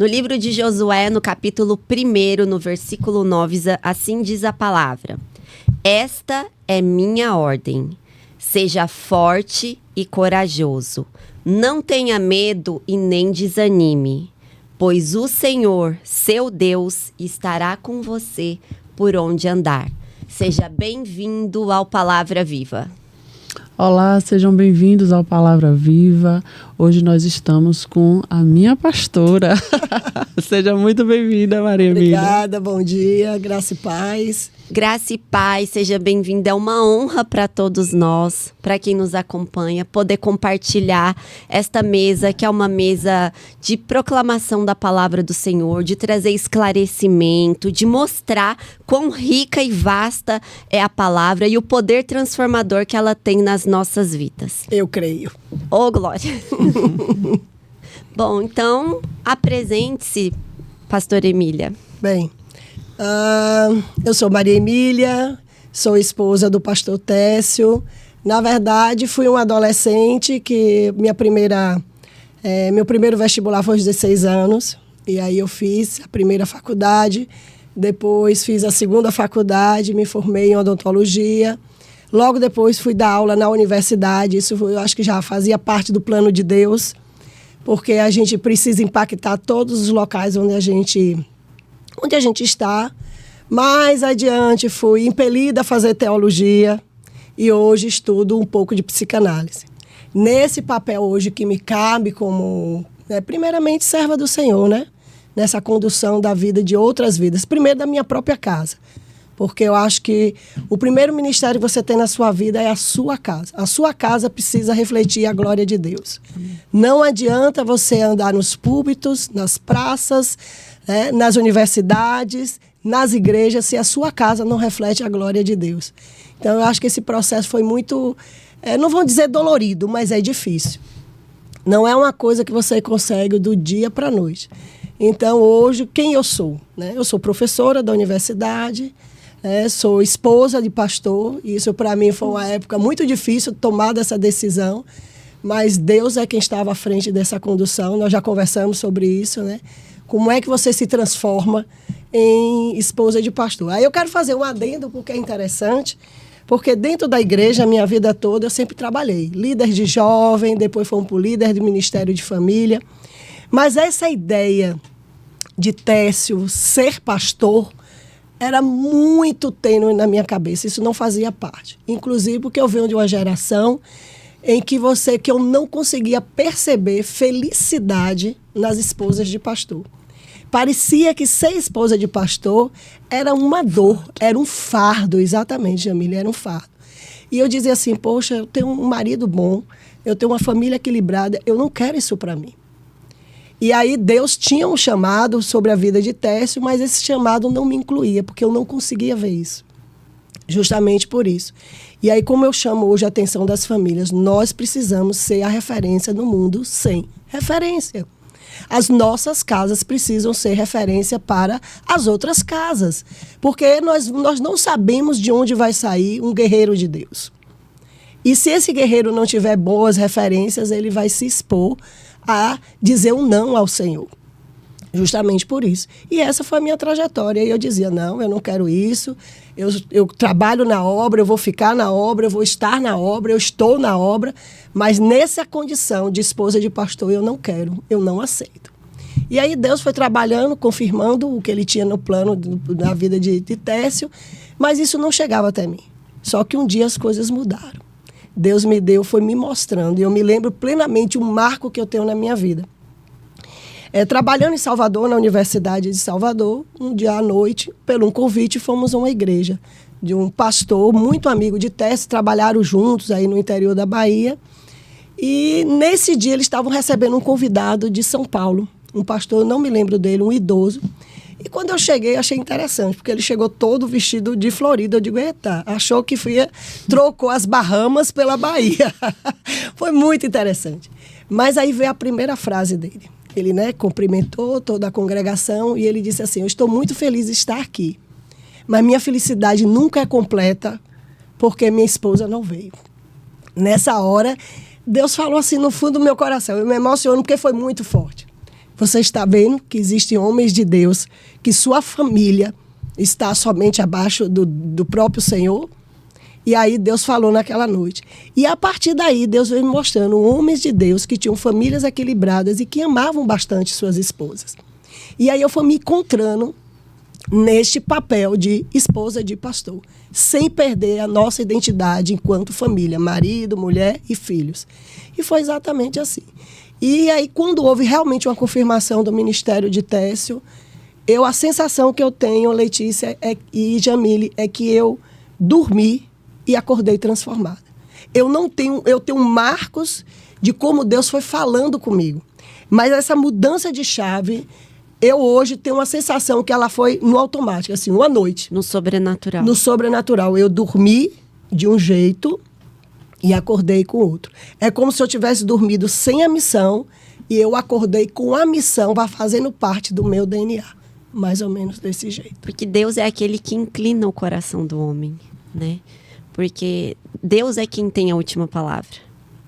No livro de Josué, no capítulo 1, no versículo 9, assim diz a palavra: Esta é minha ordem. Seja forte e corajoso. Não tenha medo e nem desanime, pois o Senhor, seu Deus, estará com você por onde andar. Seja bem-vindo ao Palavra Viva. Olá, sejam bem-vindos ao Palavra Viva. Hoje nós estamos com a minha pastora. Seja muito bem-vinda, Maria Emília. Obrigada, bom dia, graça e paz. Graça e paz, seja bem-vinda. É uma honra para todos nós, para quem nos acompanha, poder compartilhar esta mesa, que é uma mesa de proclamação da palavra do Senhor, de trazer esclarecimento, de mostrar quão rica e vasta é a palavra e o poder transformador que ela tem nas nossas vidas. Eu creio. Ô, glória! Bom, então, apresente-se, pastora Emília. Bem, eu sou Maria Emília, sou esposa do pastor Técio. Na verdade, fui uma adolescente que meu primeiro vestibular foi aos 16 anos. E aí eu fiz a primeira faculdade, depois fiz a segunda faculdade, me formei em odontologia. Logo depois fui dar aula na universidade. Isso eu acho que já fazia parte do plano de Deus, porque a gente precisa impactar todos os locais onde a gente está. Mais adiante fui impelida a fazer teologia e hoje estudo um pouco de psicanálise. Nesse papel hoje que me cabe como, primeiramente, serva do Senhor, né? Nessa condução da vida de outras vidas. Primeiro da minha própria casa. Porque eu acho que o primeiro ministério que você tem na sua vida é a sua casa. A sua casa precisa refletir a glória de Deus. Não adianta você andar nos púlpitos, nas praças, nas universidades, nas igrejas, se a sua casa não reflete a glória de Deus. Então, eu acho que esse processo foi muito, não vou dizer dolorido, mas é difícil. Não é uma coisa que você consegue do dia para a noite. Então, hoje, quem eu sou? Eu sou professora da universidade, sou esposa de pastor, e isso para mim foi uma época muito difícil tomar essa decisão, mas Deus é quem estava à frente dessa condução. Nós já conversamos sobre isso, né? Como é que você se transforma em esposa de pastor? Aí eu quero fazer um adendo, porque é interessante, porque dentro da igreja, a minha vida toda, eu sempre trabalhei. Líder de jovem, depois fui um líder de ministério de família. Mas essa ideia de Técio ser pastor era muito tênue na minha cabeça. Isso não fazia parte. Inclusive porque eu venho de uma geração em que eu não conseguia perceber felicidade nas esposas de pastor. Parecia que ser esposa de pastor era uma dor, era um fardo, exatamente, Jamília, era um fardo. E eu dizia assim, poxa, eu tenho um marido bom, eu tenho uma família equilibrada, eu não quero isso para mim. E aí Deus tinha um chamado sobre a vida de Técio, mas esse chamado não me incluía, porque eu não conseguia ver isso. Justamente por isso. E aí, como eu chamo hoje a atenção das famílias, nós precisamos ser a referência no mundo sem referência. As nossas casas precisam ser referência para as outras casas, porque nós não sabemos de onde vai sair um guerreiro de Deus. E se esse guerreiro não tiver boas referências, ele vai se expor a dizer um não ao Senhor. Justamente por isso. E essa foi a minha trajetória. E eu dizia, não, eu não quero isso, eu trabalho na obra, eu vou ficar na obra, eu vou estar na obra, eu estou na obra, mas nessa condição de esposa de pastor eu não quero, eu não aceito. E aí Deus foi trabalhando, confirmando o que ele tinha no plano da vida de Técio, mas isso não chegava até mim. Só que um dia as coisas mudaram. Deus foi me mostrando, e eu me lembro plenamente um marco que eu tenho na minha vida. Trabalhando em Salvador, na Universidade de Salvador, um dia à noite, pelo um convite, fomos a uma igreja de um pastor muito amigo de Técio, trabalharam juntos aí no interior da Bahia. E nesse dia eles estavam recebendo um convidado de São Paulo, um pastor, não me lembro dele, um idoso. E quando eu cheguei, achei interessante, porque ele chegou todo vestido de Florida. Eu digo, eita, achou que trocou as Bahamas pela Bahia. Foi muito interessante. Mas aí veio a primeira frase dele. Ele, cumprimentou toda a congregação e ele disse assim, eu estou muito feliz de estar aqui, mas minha felicidade nunca é completa porque minha esposa não veio. Nessa hora, Deus falou assim no fundo do meu coração. Eu me emociono porque foi muito forte. Você está vendo que existem homens de Deus, que sua família está somente abaixo do próprio Senhor? E aí Deus falou naquela noite. E a partir daí, Deus veio me mostrando homens de Deus que tinham famílias equilibradas e que amavam bastante suas esposas. E aí eu fui me encontrando neste papel de esposa de pastor, sem perder a nossa identidade enquanto família, marido, mulher e filhos. E foi exatamente assim. E aí, quando houve realmente uma confirmação do ministério de Técio, a sensação que eu tenho, Letícia e Jamile, é que eu dormi e acordei transformada. Eu tenho marcos de como Deus foi falando comigo. Mas essa mudança de chave, eu hoje tenho uma sensação que ela foi no automático, assim, uma noite. No sobrenatural. No sobrenatural. Eu dormi de um jeito e acordei com outro. É como se eu tivesse dormido sem a missão e eu acordei com a missão, fazendo parte do meu DNA. Mais ou menos desse jeito. Porque Deus é aquele que inclina o coração do homem, né? Porque Deus é quem tem a última palavra.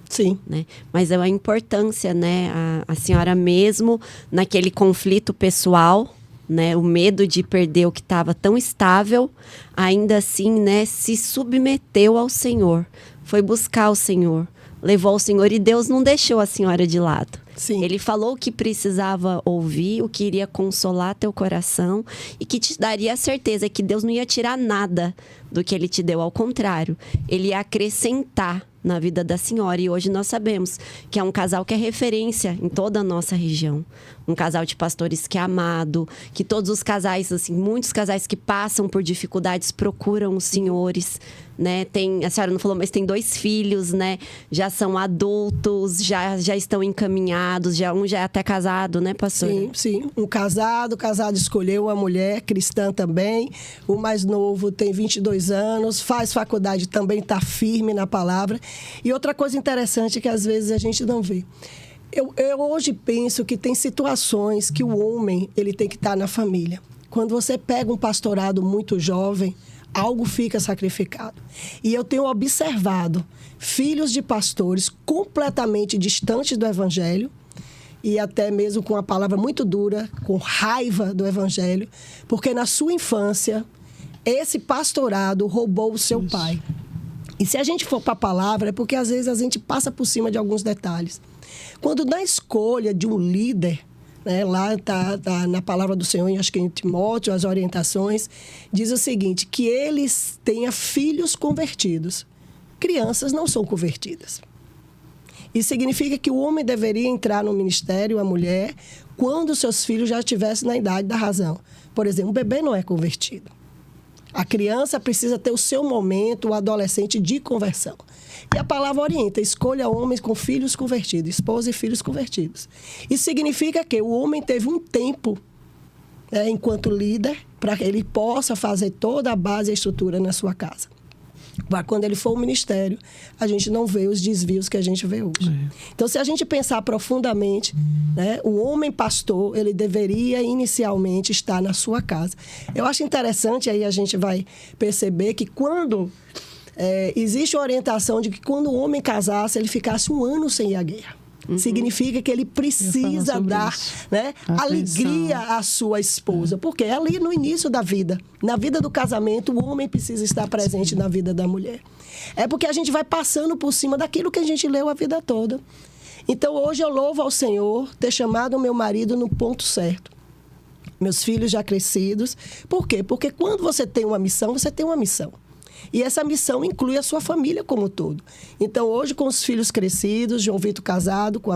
Sim. Né? Mas é a importância, né? A senhora mesmo, naquele conflito pessoal, né? O medo de perder o que estava tão estável, ainda assim, né? Se submeteu ao Senhor. Foi buscar o Senhor. Levou ao Senhor e Deus não deixou a senhora de lado. Sim. Ele falou o que precisava ouvir, o que iria consolar teu coração e que te daria a certeza que Deus não ia tirar nada do que Ele te deu. Ao contrário, Ele ia acrescentar na vida da senhora. E hoje nós sabemos que é um casal que é referência em toda a nossa região. Um casal de pastores que é amado, que todos os casais, assim, muitos casais que passam por dificuldades procuram os senhores, né? A senhora não falou, mas tem 2 filhos, né? Já são adultos, já estão encaminhados, um já é até casado, né, pastora? Sim. O casado escolheu uma mulher cristã também. O mais novo tem 22 anos, faz faculdade também, está firme na palavra. E outra coisa interessante que às vezes a gente não vê. Eu hoje penso que tem situações que o homem ele tem que estar na família. Quando você pega um pastorado muito jovem, algo fica sacrificado. E eu tenho observado filhos de pastores completamente distantes do evangelho, e até mesmo com uma palavra muito dura, com raiva do evangelho, porque na sua infância, esse pastorado roubou o seu pai. E se a gente for para a palavra, é porque às vezes a gente passa por cima de alguns detalhes. Quando na escolha de um líder, né, lá tá na palavra do Senhor, acho que em Timóteo, as orientações, diz o seguinte, que eles tenham filhos convertidos. Crianças não são convertidas. Isso significa que o homem deveria entrar no ministério, a mulher, quando seus filhos já estivessem na idade da razão. Por exemplo, o bebê não é convertido. A criança precisa ter o seu momento, o adolescente, de conversão. E a palavra orienta, escolha homens com filhos convertidos, esposa e filhos convertidos. Isso significa que o homem teve um tempo, né, enquanto líder, para que ele possa fazer toda a base e a estrutura na sua casa. Mas quando ele for ao ministério, a gente não vê os desvios que a gente vê hoje. Então, se a gente pensar profundamente, né, o homem pastor, ele deveria inicialmente estar na sua casa. Eu acho interessante, aí a gente vai perceber que quando existe a orientação de que quando o homem casasse, ele ficasse 1 ano sem ir à guerra. Significa que ele precisa dar, né, alegria à sua esposa. Porque é ali no início da vida, na vida do casamento, o homem precisa estar presente na vida da mulher. É porque a gente vai passando por cima daquilo que a gente leu a vida toda. Então, hoje eu louvo ao Senhor ter chamado o meu marido no ponto certo. Meus filhos já crescidos. Por quê? Porque quando você tem uma missão, você tem uma missão. E essa missão inclui a sua família como um todo. Então, hoje, com os filhos crescidos, João Vitor casado com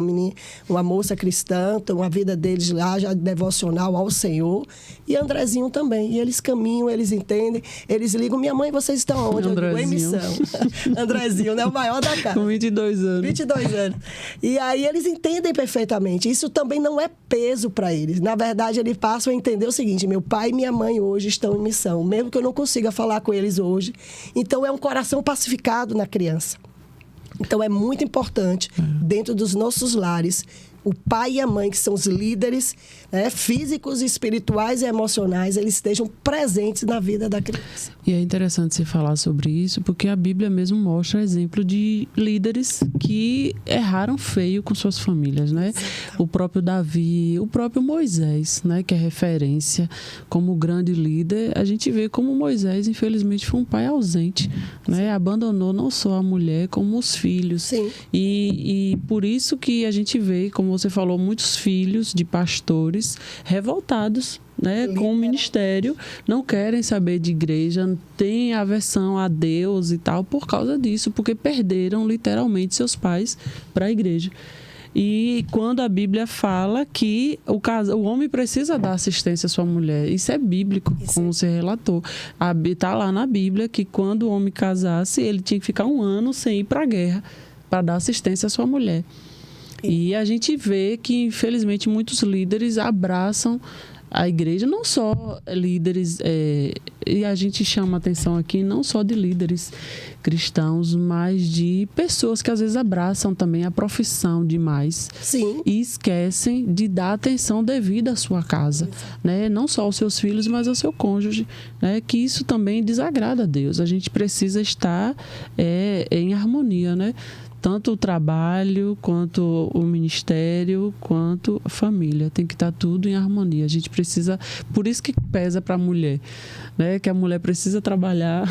uma moça cristã, então a vida deles lá já devocional ao Senhor. E Andrezinho também. E eles caminham, eles entendem, eles ligam. Minha mãe, vocês estão onde? Eu digo, em missão. Andrezinho, né? O maior da casa. Com 22 anos. 22 anos. E aí eles entendem perfeitamente. Isso também não é peso para eles. Na verdade, eles passam a entender o seguinte, meu pai e minha mãe hoje estão em missão. Mesmo que eu não consiga falar com eles hoje. Então, é um coração pacificado na criança. Então, é muito importante, dentro dos nossos lares, o pai e a mãe, que são os líderes, né, físicos, espirituais e emocionais, eles estejam presentes na vida da criança. E é interessante você falar sobre isso, porque a Bíblia mesmo mostra exemplo de líderes que erraram feio com suas famílias, né? O próprio Davi, o próprio Moisés, né, que é referência como grande líder. A gente vê como Moisés, infelizmente, foi um pai ausente, né? Abandonou não só a mulher, como os filhos. Sim. E por isso que a gente vê, como você falou, muitos filhos de pastores revoltados, né, com o ministério, não querem saber de igreja, têm aversão a Deus e tal por causa disso, porque perderam literalmente seus pais para a igreja. E quando a Bíblia fala que o homem precisa dar assistência à sua mulher, isso é bíblico, como você relatou. Está lá na Bíblia que quando o homem casasse, ele tinha que ficar 1 ano sem ir para a guerra, para dar assistência à sua mulher. E a gente vê que, infelizmente, muitos líderes abraçam a igreja, não só líderes, e a gente chama atenção aqui não só de líderes cristãos, mas de pessoas que às vezes abraçam também a profissão demais. Sim. E esquecem de dar atenção devida à sua casa, né? Não só aos seus filhos, mas ao seu cônjuge, né? Que isso também desagrada a Deus. A gente precisa estar em harmonia, né? Tanto o trabalho, quanto o ministério, quanto a família. Tem que estar tudo em harmonia. A gente precisa... Por isso que pesa para a mulher, né? Que a mulher precisa trabalhar,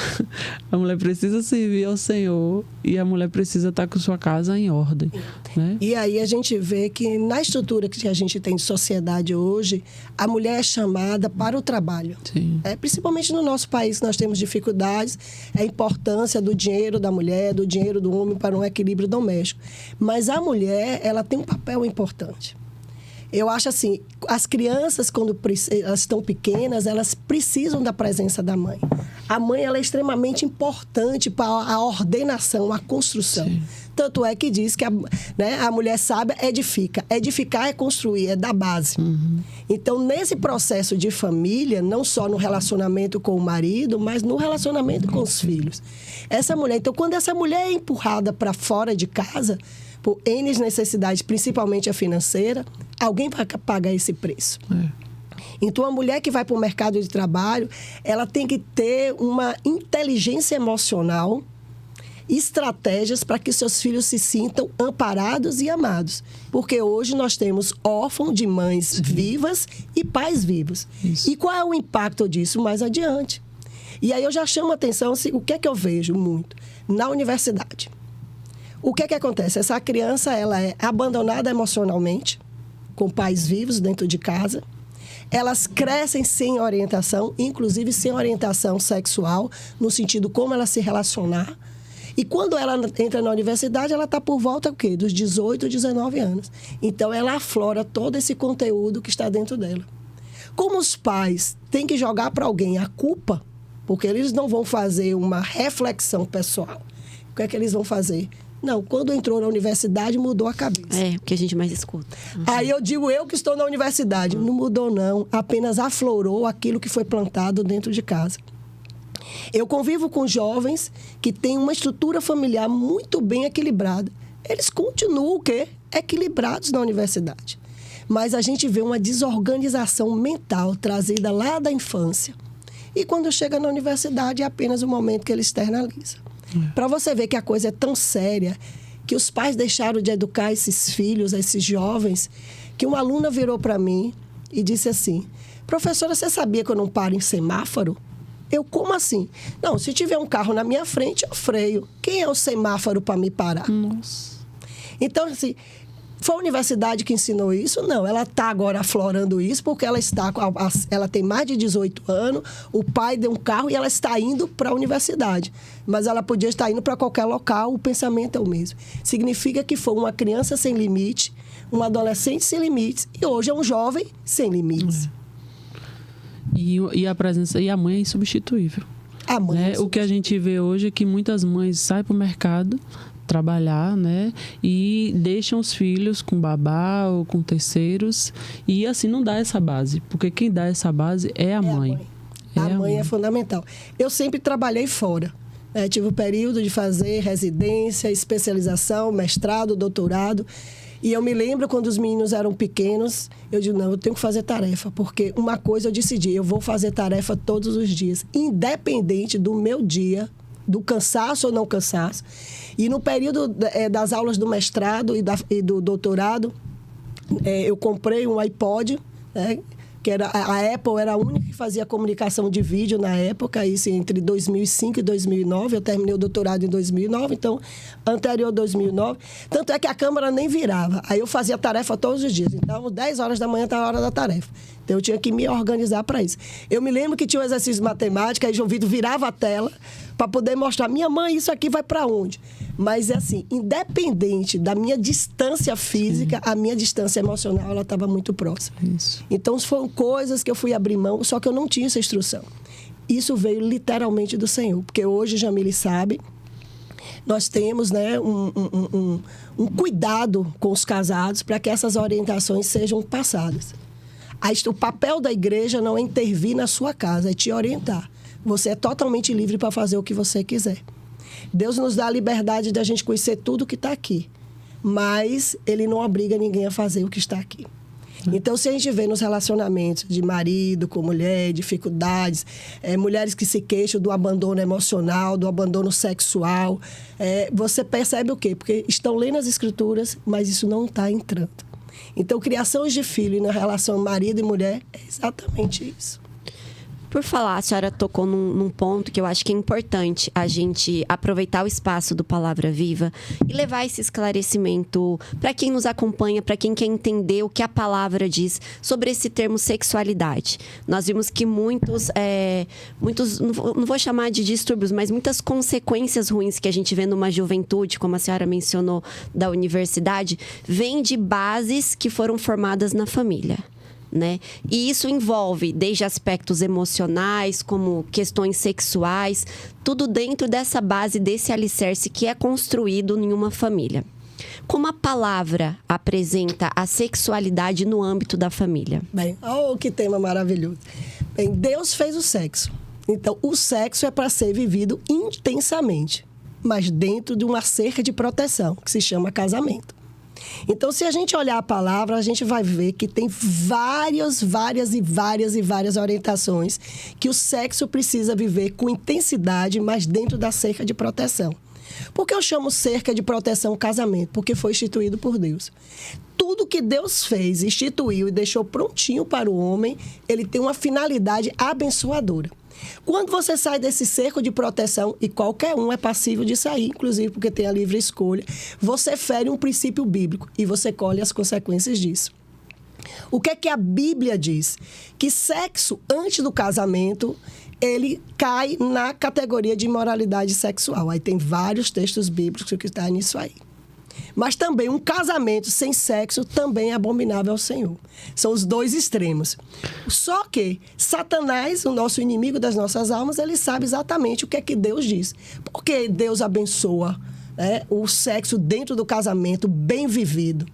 a mulher precisa servir ao Senhor e a mulher precisa estar com sua casa em ordem, né? E aí a gente vê que na estrutura que a gente tem de sociedade hoje, a mulher é chamada para o trabalho. Sim. Principalmente no nosso país, nós temos dificuldades, a importância do dinheiro da mulher, do dinheiro do homem para um equilíbrio doméstico. Mas a mulher, ela tem um papel importante. Eu acho assim, as crianças, quando elas estão pequenas, elas precisam da presença da mãe. A mãe, ela é extremamente importante para a ordenação, a construção. Sim. Tanto é que diz que a mulher sábia edifica. Edificar é construir, é da base. Uhum. Então, nesse processo de família, não só no relacionamento com o marido, mas no relacionamento com os filhos. Essa mulher, então, quando essa mulher é empurrada para fora de casa, por N necessidades, principalmente a financeira, alguém vai pagar esse preço. Então, a mulher que vai para o mercado de trabalho, ela tem que ter uma inteligência emocional, estratégias para que seus filhos se sintam amparados e amados. Porque hoje nós temos órfãos de mães vivas e pais vivos. Isso. E qual é o impacto disso mais adiante? E aí eu já chamo a atenção, o que é que eu vejo muito? Na universidade. O que é que acontece? Essa criança, ela é abandonada emocionalmente, com pais vivos dentro de casa. Elas crescem sem orientação, inclusive sem orientação sexual, no sentido como ela se relacionar. E quando ela entra na universidade, ela está por volta do quê? Dos 18, 19 anos. Então, ela aflora todo esse conteúdo que está dentro dela. Como os pais têm que jogar para alguém a culpa, porque eles não vão fazer uma reflexão pessoal. O que é que eles vão fazer? Não, quando entrou na universidade, mudou a cabeça. É, o que a gente mais escuta. Uhum. Aí eu digo, eu que estou na universidade. Não mudou, não. Apenas aflorou aquilo que foi plantado dentro de casa. Eu convivo com jovens que têm uma estrutura familiar muito bem equilibrada. Eles continuam o quê? Equilibrados na universidade. Mas a gente vê uma desorganização mental trazida lá da infância. E quando chega na universidade, é apenas o momento que ele externaliza. Para você ver que a coisa é tão séria, que os pais deixaram de educar esses filhos, esses jovens, que uma aluna virou para mim e disse assim: professora, você sabia que eu não paro em semáforo? Eu, como assim? Não, se tiver um carro na minha frente, eu freio. Quem é o semáforo para me parar? Nossa. Então, assim, foi a universidade que ensinou isso? Não, ela está agora aflorando isso porque ela tem mais de 18 anos, o pai deu um carro e ela está indo para a universidade. Mas ela podia estar indo para qualquer local, o pensamento é o mesmo. Significa que foi uma criança sem limite, um adolescente sem limites e hoje é um jovem sem limites. E a presença, e a mãe é insubstituível. A mãe, né? O que a gente vê hoje é que muitas mães saem para o mercado trabalhar, né? E deixam os filhos com babá ou com terceiros. E assim não dá essa base. Porque quem dá essa base é a mãe. A mãe é fundamental. Eu sempre trabalhei fora. Tive o período de fazer residência, especialização, mestrado, doutorado. E eu me lembro quando os meninos eram pequenos, eu digo, não, eu tenho que fazer tarefa, porque uma coisa eu decidi, eu vou fazer tarefa todos os dias, independente do meu dia, do cansaço ou não cansaço. E no período das aulas do mestrado e do doutorado, eu comprei um iPod, né? Que a Apple era a única que fazia comunicação de vídeo na época, isso entre 2005 e 2009. Eu terminei o doutorado em 2009, então, anterior a 2009. Tanto é que a câmera nem virava. Aí eu fazia tarefa todos os dias. Então, 10 horas da manhã estava a hora da tarefa. Então, eu tinha que me organizar para isso. Eu me lembro que tinha um exercício de matemática, aí João Vitor virava a tela para poder mostrar, minha mãe, isso aqui vai para onde? Mas, é assim, independente da minha distância física, a minha distância emocional, ela estava muito próxima. Isso. Então, foram coisas que eu fui abrir mão, só que eu não tinha essa instrução. Isso veio literalmente do Senhor, porque hoje, Jamile sabe, nós temos, né, um cuidado com os casados para que essas orientações sejam passadas. O papel da igreja não é intervir na sua casa, é te orientar. Você é totalmente livre para fazer o que você quiser. Deus nos dá a liberdade de a gente conhecer tudo que está aqui, mas Ele não obriga ninguém a fazer o que está aqui. Então, se a gente vê nos relacionamentos de marido com mulher, dificuldades, mulheres que se queixam do abandono emocional, do abandono sexual, você percebe o quê? Porque estão lendo as escrituras, mas isso não está entrando. Então, criação de filho na relação marido e mulher é exatamente isso. Por falar, a senhora tocou num ponto que eu acho que é importante a gente aproveitar o espaço do Palavra Viva e levar esse esclarecimento para quem nos acompanha, para quem quer entender o que a palavra diz sobre esse termo sexualidade. Nós vimos que muitos, não vou chamar de distúrbios, mas muitas consequências ruins que a gente vê numa juventude, como a senhora mencionou, da universidade, vêm de bases que foram formadas na família. Né? E isso envolve desde aspectos emocionais, como questões sexuais, tudo dentro dessa base, desse alicerce que é construído em uma família. Como a palavra apresenta a sexualidade no âmbito da família? Bem, que tema maravilhoso. Bem, Deus fez o sexo. Então, o sexo é para ser vivido intensamente, mas dentro de uma cerca de proteção, que se chama casamento. Então, se a gente olhar a palavra, a gente vai ver que tem várias orientações que o sexo precisa viver com intensidade, mas dentro da cerca de proteção. Por que eu chamo cerca de proteção casamento? Porque foi instituído por Deus. Tudo que Deus fez, instituiu e deixou prontinho para o homem, ele tem uma finalidade abençoadora. Quando você sai desse cerco de proteção, e qualquer um é passível de sair, inclusive porque tem a livre escolha, você fere um princípio bíblico e você colhe as consequências disso. O que é que a Bíblia diz? Que sexo antes do casamento, ele cai na categoria de imoralidade sexual. Aí tem vários textos bíblicos que estão nisso aí. Mas também um casamento sem sexo também é abominável ao Senhor. São os dois extremos. Só que Satanás, o nosso inimigo das nossas almas, ele sabe exatamente o que é que Deus diz. Porque Deus abençoa, né, o sexo dentro do casamento bem vivido.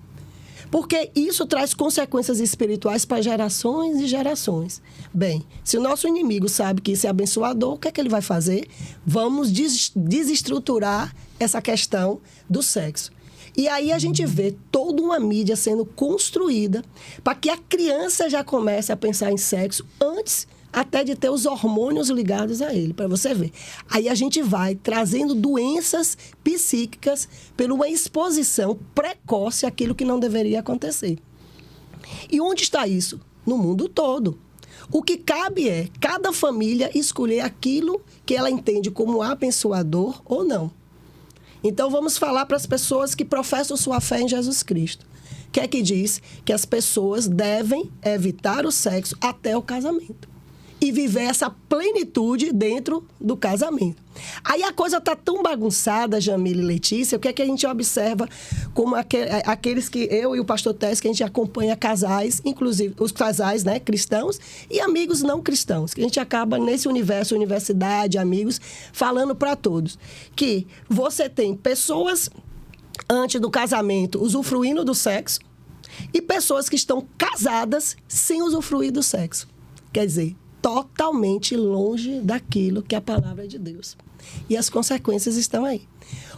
Porque isso traz consequências espirituais para gerações e gerações. Bem, se o nosso inimigo sabe que isso é abençoador, o que é que ele vai fazer? Vamos desestruturar essa questão do sexo. E aí a gente vê toda uma mídia sendo construída para que a criança já comece a pensar em sexo antes até de ter os hormônios ligados a ele, para você ver. Aí a gente vai trazendo doenças psíquicas por uma exposição precoce àquilo que não deveria acontecer. E onde está isso? No mundo todo. O que cabe é cada família escolher aquilo que ela entende como abençoador ou não. Então, vamos falar para as pessoas que professam sua fé em Jesus Cristo. Que é que diz que as pessoas devem evitar o sexo até o casamento. E viver essa plenitude dentro do casamento. Aí a coisa está tão bagunçada, Jamile e Letícia, o que é que a gente observa como aqueles que eu e o pastor Tess, que a gente acompanha casais, inclusive os casais, né, cristãos e amigos não cristãos, que a gente acaba nesse universo, universidade, amigos, falando para todos, que você tem pessoas antes do casamento usufruindo do sexo e pessoas que estão casadas sem usufruir do sexo. Quer dizer, totalmente longe daquilo que é a palavra de Deus. E as consequências estão aí.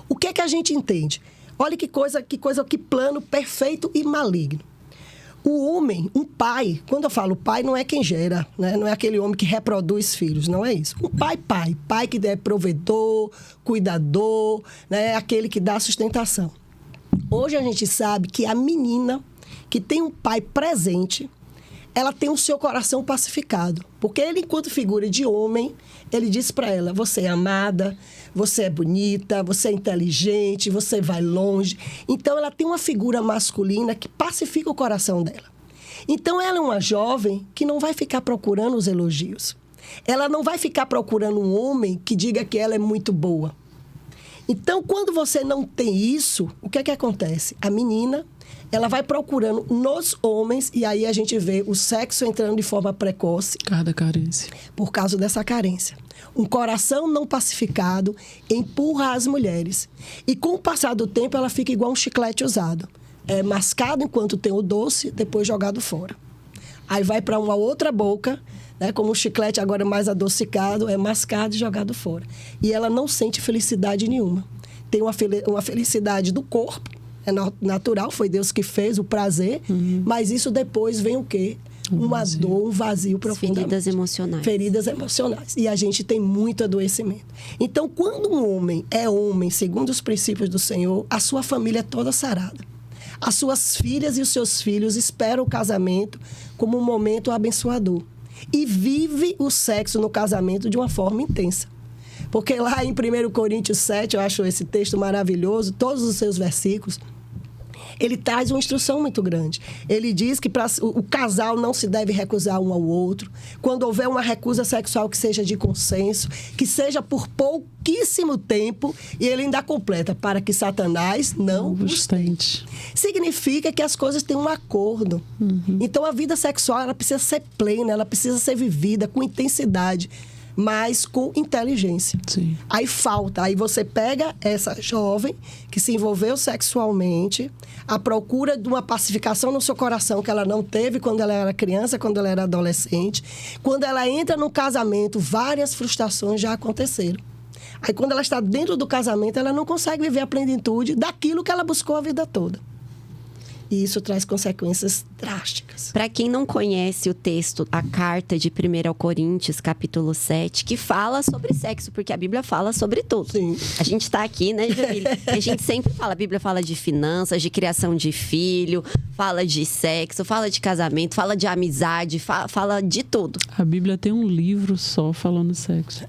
O que é que a gente entende? Olha que plano perfeito e maligno. O homem, um pai, quando eu falo pai, não é quem gera, né? Não é aquele homem que reproduz filhos, não é isso. Um pai que é provedor, cuidador, né? Aquele que dá sustentação. Hoje a gente sabe que a menina que tem um pai presente, ela tem o seu coração pacificado. Porque ele, enquanto figura de homem, ele diz para ela, você é amada, você é bonita, você é inteligente, você vai longe. Então, ela tem uma figura masculina que pacifica o coração dela. Então, ela é uma jovem que não vai ficar procurando os elogios. Ela não vai ficar procurando um homem que diga que ela é muito boa. Então, quando você não tem isso, o que é que acontece? A menina, ela vai procurando nos homens, e aí a gente vê o sexo entrando de forma precoce. Cada carência. Por causa dessa carência. Um coração não pacificado empurra as mulheres. E com o passar do tempo, ela fica igual um chiclete usado. É mascado enquanto tem o doce, depois jogado fora. Aí vai para uma outra boca, né, como o chiclete agora mais adocicado, é mascado e jogado fora. E ela não sente felicidade nenhuma. Tem uma felicidade do corpo, é natural, foi Deus que fez, o prazer, mas isso depois vem o quê? Uma dor, um vazio profundamente. Feridas emocionais. Feridas emocionais. E a gente tem muito adoecimento. Então, quando um homem é homem, segundo os princípios do Senhor, a sua família é toda sarada. As suas filhas e os seus filhos esperam o casamento como um momento abençoador. E vive o sexo no casamento de uma forma intensa. Porque lá em 1 Coríntios 7, eu acho esse texto maravilhoso, todos os seus versículos, ele traz uma instrução muito grande. Ele diz que o casal não se deve recusar um ao outro. Quando houver uma recusa sexual que seja de consenso, que seja por pouquíssimo tempo, e ele ainda completa, para que Satanás não vos tente. Significa que as coisas têm um acordo. Então, a vida sexual, ela precisa ser plena, ela precisa ser vivida com intensidade, mas com inteligência. Sim. Aí você pega essa jovem que se envolveu sexualmente, à procura de uma pacificação no seu coração que ela não teve quando ela era criança, quando ela era adolescente. Quando ela entra no casamento, várias frustrações já aconteceram. Aí quando ela está dentro do casamento, ela não consegue viver a plenitude daquilo que ela buscou a vida toda. E isso traz consequências drásticas. Para quem não conhece o texto, a carta de 1 Coríntios, capítulo 7, que fala sobre sexo, porque a Bíblia fala sobre tudo. Sim. A gente está aqui, né, Jamile? A gente sempre fala, a Bíblia fala de finanças, de criação de filho, fala de sexo, fala de casamento, fala de amizade, fala de tudo. A Bíblia tem um livro só falando sexo.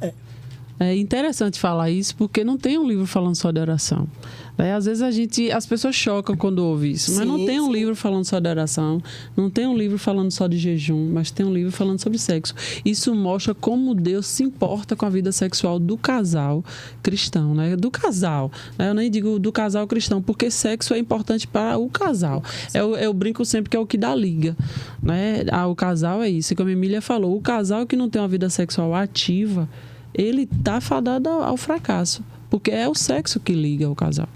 É interessante falar isso, porque não tem um livro falando só de oração. Às vezes as pessoas chocam quando ouvem isso, mas não tem um livro falando só de oração, não tem um livro falando só de jejum, mas tem um livro falando sobre sexo. Isso mostra como Deus se importa com a vida sexual do casal cristão, né? Do casal. Eu nem digo do casal cristão, porque sexo é importante para o casal. Eu brinco sempre que é o que dá liga, né? O casal é isso, e como a Emília falou, o casal que não tem uma vida sexual ativa, ele tá fadado ao fracasso, porque é o sexo que liga o casal.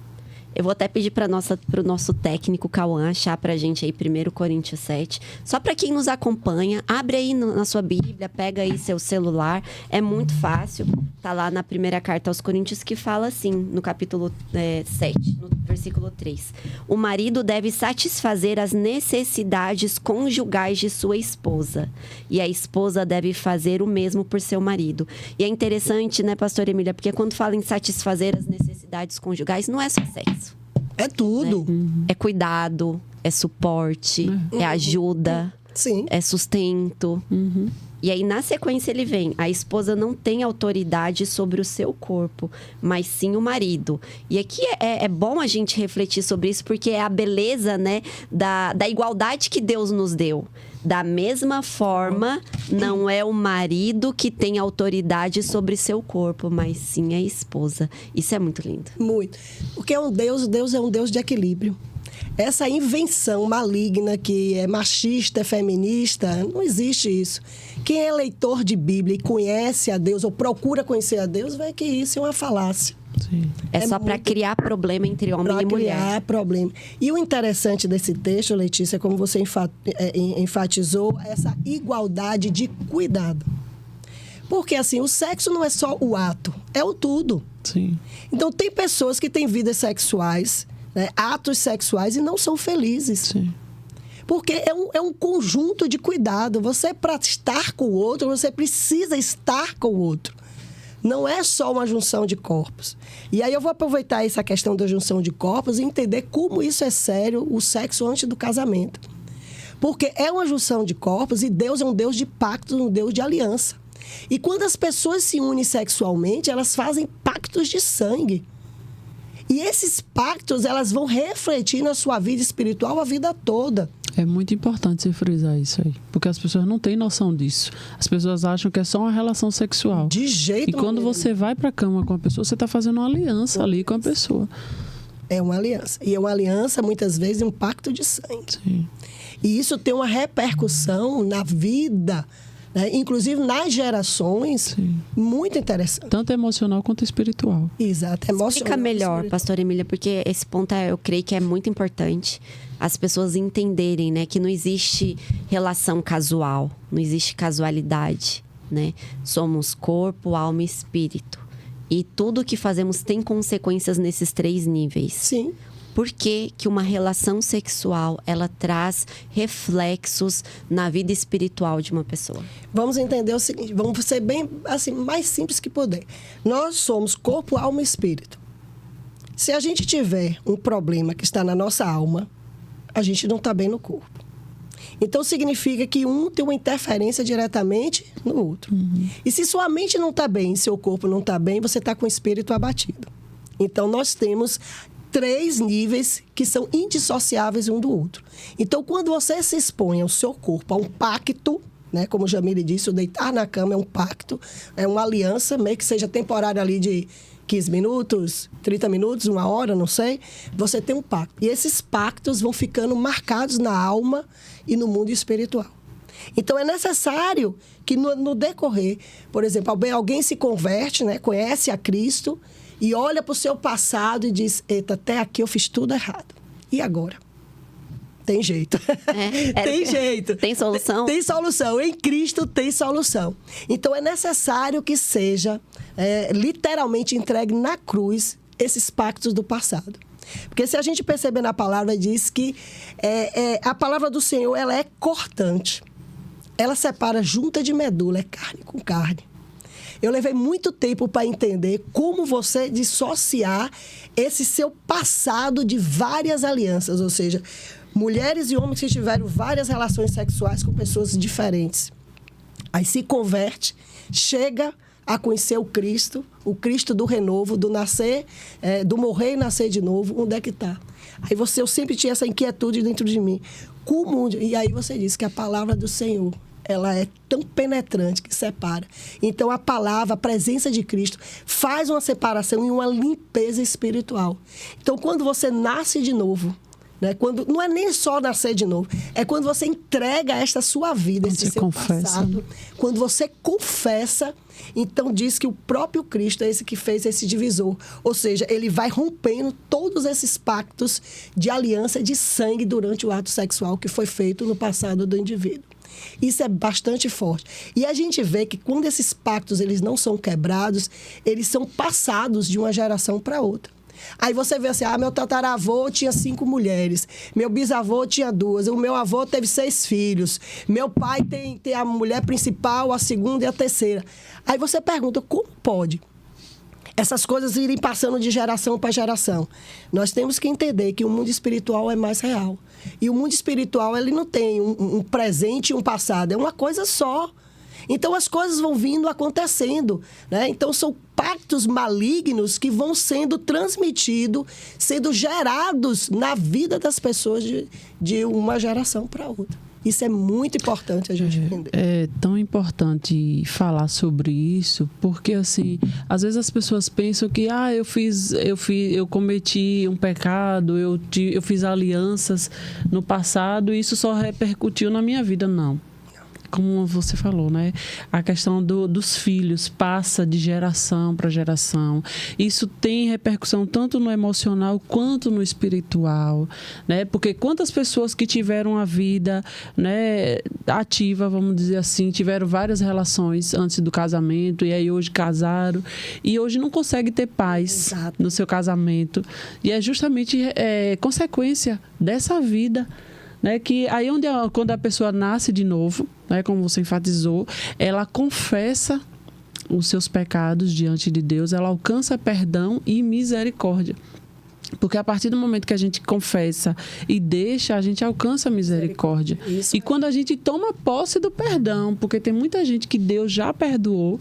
Eu vou até pedir para o nosso técnico Cauã achar para a gente aí 1 Coríntios 7. Só para quem nos acompanha, abre aí na sua Bíblia, pega aí seu celular. É muito fácil. Tá lá na primeira carta aos Coríntios que fala assim, no capítulo 7, no versículo 3. O marido deve satisfazer as necessidades conjugais de sua esposa. E a esposa deve fazer o mesmo por seu marido. E é interessante, né, pastora Emília? Porque quando fala em satisfazer as necessidades conjugais, não é só sexo. É tudo. Né? É cuidado, é suporte, é ajuda, Sim. é sustento. E aí, na sequência, ele vem. A esposa não tem autoridade sobre o seu corpo, mas sim o marido. E aqui é bom a gente refletir sobre isso, porque é a beleza, né, da igualdade que Deus nos deu. Da mesma forma, não é o marido que tem autoridade sobre seu corpo, mas sim a esposa. Isso é muito lindo. Muito. Porque Deus é um Deus de equilíbrio. Essa invenção maligna que é machista, é feminista, não existe isso. Quem é leitor de Bíblia e conhece a Deus ou procura conhecer a Deus, vê que isso é uma falácia. Sim. É só para criar problema entre homem e mulher. Para criar problema. E o interessante desse texto, Letícia, como você enfatizou, essa igualdade de cuidado. Porque, assim, o sexo não é só o ato, é o tudo. Sim. Então, tem pessoas que têm vidas sexuais né, atos sexuais e não são felizes. Sim. Porque é um conjunto de cuidado. Você, para estar com o outro, você precisa estar com o outro. Não é só uma junção de corpos. E aí eu vou aproveitar essa questão da junção de corpos e entender como isso é sério, o sexo antes do casamento. Porque é uma junção de corpos e Deus é um Deus de pacto, um Deus de aliança. E quando as pessoas se unem sexualmente, elas fazem pactos de sangue. E esses pactos, elas vão refletir na sua vida espiritual a vida toda. É muito importante você frisar isso aí, porque as pessoas não têm noção disso. As pessoas acham que é só uma relação sexual. De jeito E quando nenhum. você vai para a cama com a pessoa, você está fazendo uma aliança ali com a pessoa. É uma aliança. E é uma aliança, muitas vezes, um pacto de sangue. Sim. E isso tem uma repercussão na vida, né? Inclusive nas gerações, Sim. muito interessante. Tanto emocional quanto espiritual. Exato. Explica melhor, pastora Emília, porque esse ponto eu creio que é muito importante as pessoas entenderem, né, que não existe relação casual, não existe casualidade, né? Somos corpo, alma e espírito. E tudo que fazemos tem consequências nesses 3 níveis. Sim. Por que que uma relação sexual, ela traz reflexos na vida espiritual de uma pessoa? Vamos entender o seguinte, vamos ser bem, assim, mais simples que puder. Nós somos corpo, alma e espírito. Se a gente tiver um problema que está na nossa alma, a gente não está bem no corpo. Então, significa que um tem uma interferência diretamente no outro. E se sua mente não está bem, seu corpo não está bem, você está com o espírito abatido. Então, nós temos 3 níveis que são indissociáveis um do outro. Então, quando você se expõe ao seu corpo, a um pacto, né, como o Jamile disse, o deitar na cama é um pacto, é uma aliança, meio que seja temporária ali de 15 minutos, 30 minutos, 1 hora, não sei, você tem um pacto. E esses pactos vão ficando marcados na alma e no mundo espiritual. Então, é necessário que no decorrer, por exemplo, alguém se converte, né, conhece a Cristo e olha para o seu passado e diz, eita, até aqui eu fiz tudo errado. E agora? Tem jeito. Tem jeito. Tem solução? Tem solução. Em Cristo tem solução. Então, é necessário que seja literalmente entregue na cruz esses pactos do passado. Porque se a gente perceber na palavra, diz que a palavra do Senhor, ela é cortante. Ela separa junta de medula, é carne com carne. Eu levei muito tempo para entender como você dissociar esse seu passado de várias alianças, ou seja, mulheres e homens que tiveram várias relações sexuais com pessoas diferentes. Aí se converte, chega a conhecer o Cristo do renovo, do nascer, do morrer e nascer de novo, onde é que está? Aí eu sempre tinha essa inquietude dentro de mim. E aí você diz que a palavra do Senhor, ela é tão penetrante que separa. Então, a palavra, a presença de Cristo, faz uma separação e uma limpeza espiritual. Então, quando você nasce de novo, né, não é nem só nascer de novo, é quando você entrega esta sua vida, quando esse seu passado. Quando você confessa, então diz que o próprio Cristo é esse que fez esse divisor. Ou seja, ele vai rompendo todos esses pactos de aliança de sangue durante o ato sexual que foi feito no passado do indivíduo. Isso é bastante forte. E a gente vê que quando esses pactos eles não são quebrados, eles são passados de uma geração para outra. Aí você vê assim, meu tataravô tinha 5 mulheres, meu bisavô tinha 2, o meu avô teve 6 filhos, meu pai tem a mulher principal, a segunda e a terceira. Aí você pergunta, como pode essas coisas irem passando de geração para geração? Nós temos que entender que o mundo espiritual é mais real. E o mundo espiritual, ele não tem um presente e um passado, é uma coisa só. Então, as coisas vão vindo acontecendo, né? Então, são pactos malignos que vão sendo transmitidos, sendo gerados na vida das pessoas de uma geração para outra. Isso é muito importante a gente entender. É tão importante falar sobre isso, porque assim, às vezes as pessoas pensam que eu cometi um pecado, eu fiz alianças no passado e isso só repercutiu na minha vida. Não. como você falou, né? A questão dos filhos passa de geração para geração. Isso tem repercussão tanto no emocional quanto no espiritual, né? Porque quantas pessoas que tiveram a vida, né, ativa, vamos dizer assim, tiveram várias relações antes do casamento e aí hoje casaram e hoje não conseguem ter paz no seu casamento. E é justamente consequência dessa vida, né, que aí quando a pessoa nasce de novo, né, como você enfatizou, ela confessa os seus pecados diante de Deus, ela alcança perdão e misericórdia. Porque a partir do momento que a gente confessa e deixa, a gente alcança a misericórdia. Isso. E quando a gente toma posse do perdão, porque tem muita gente que Deus já perdoou,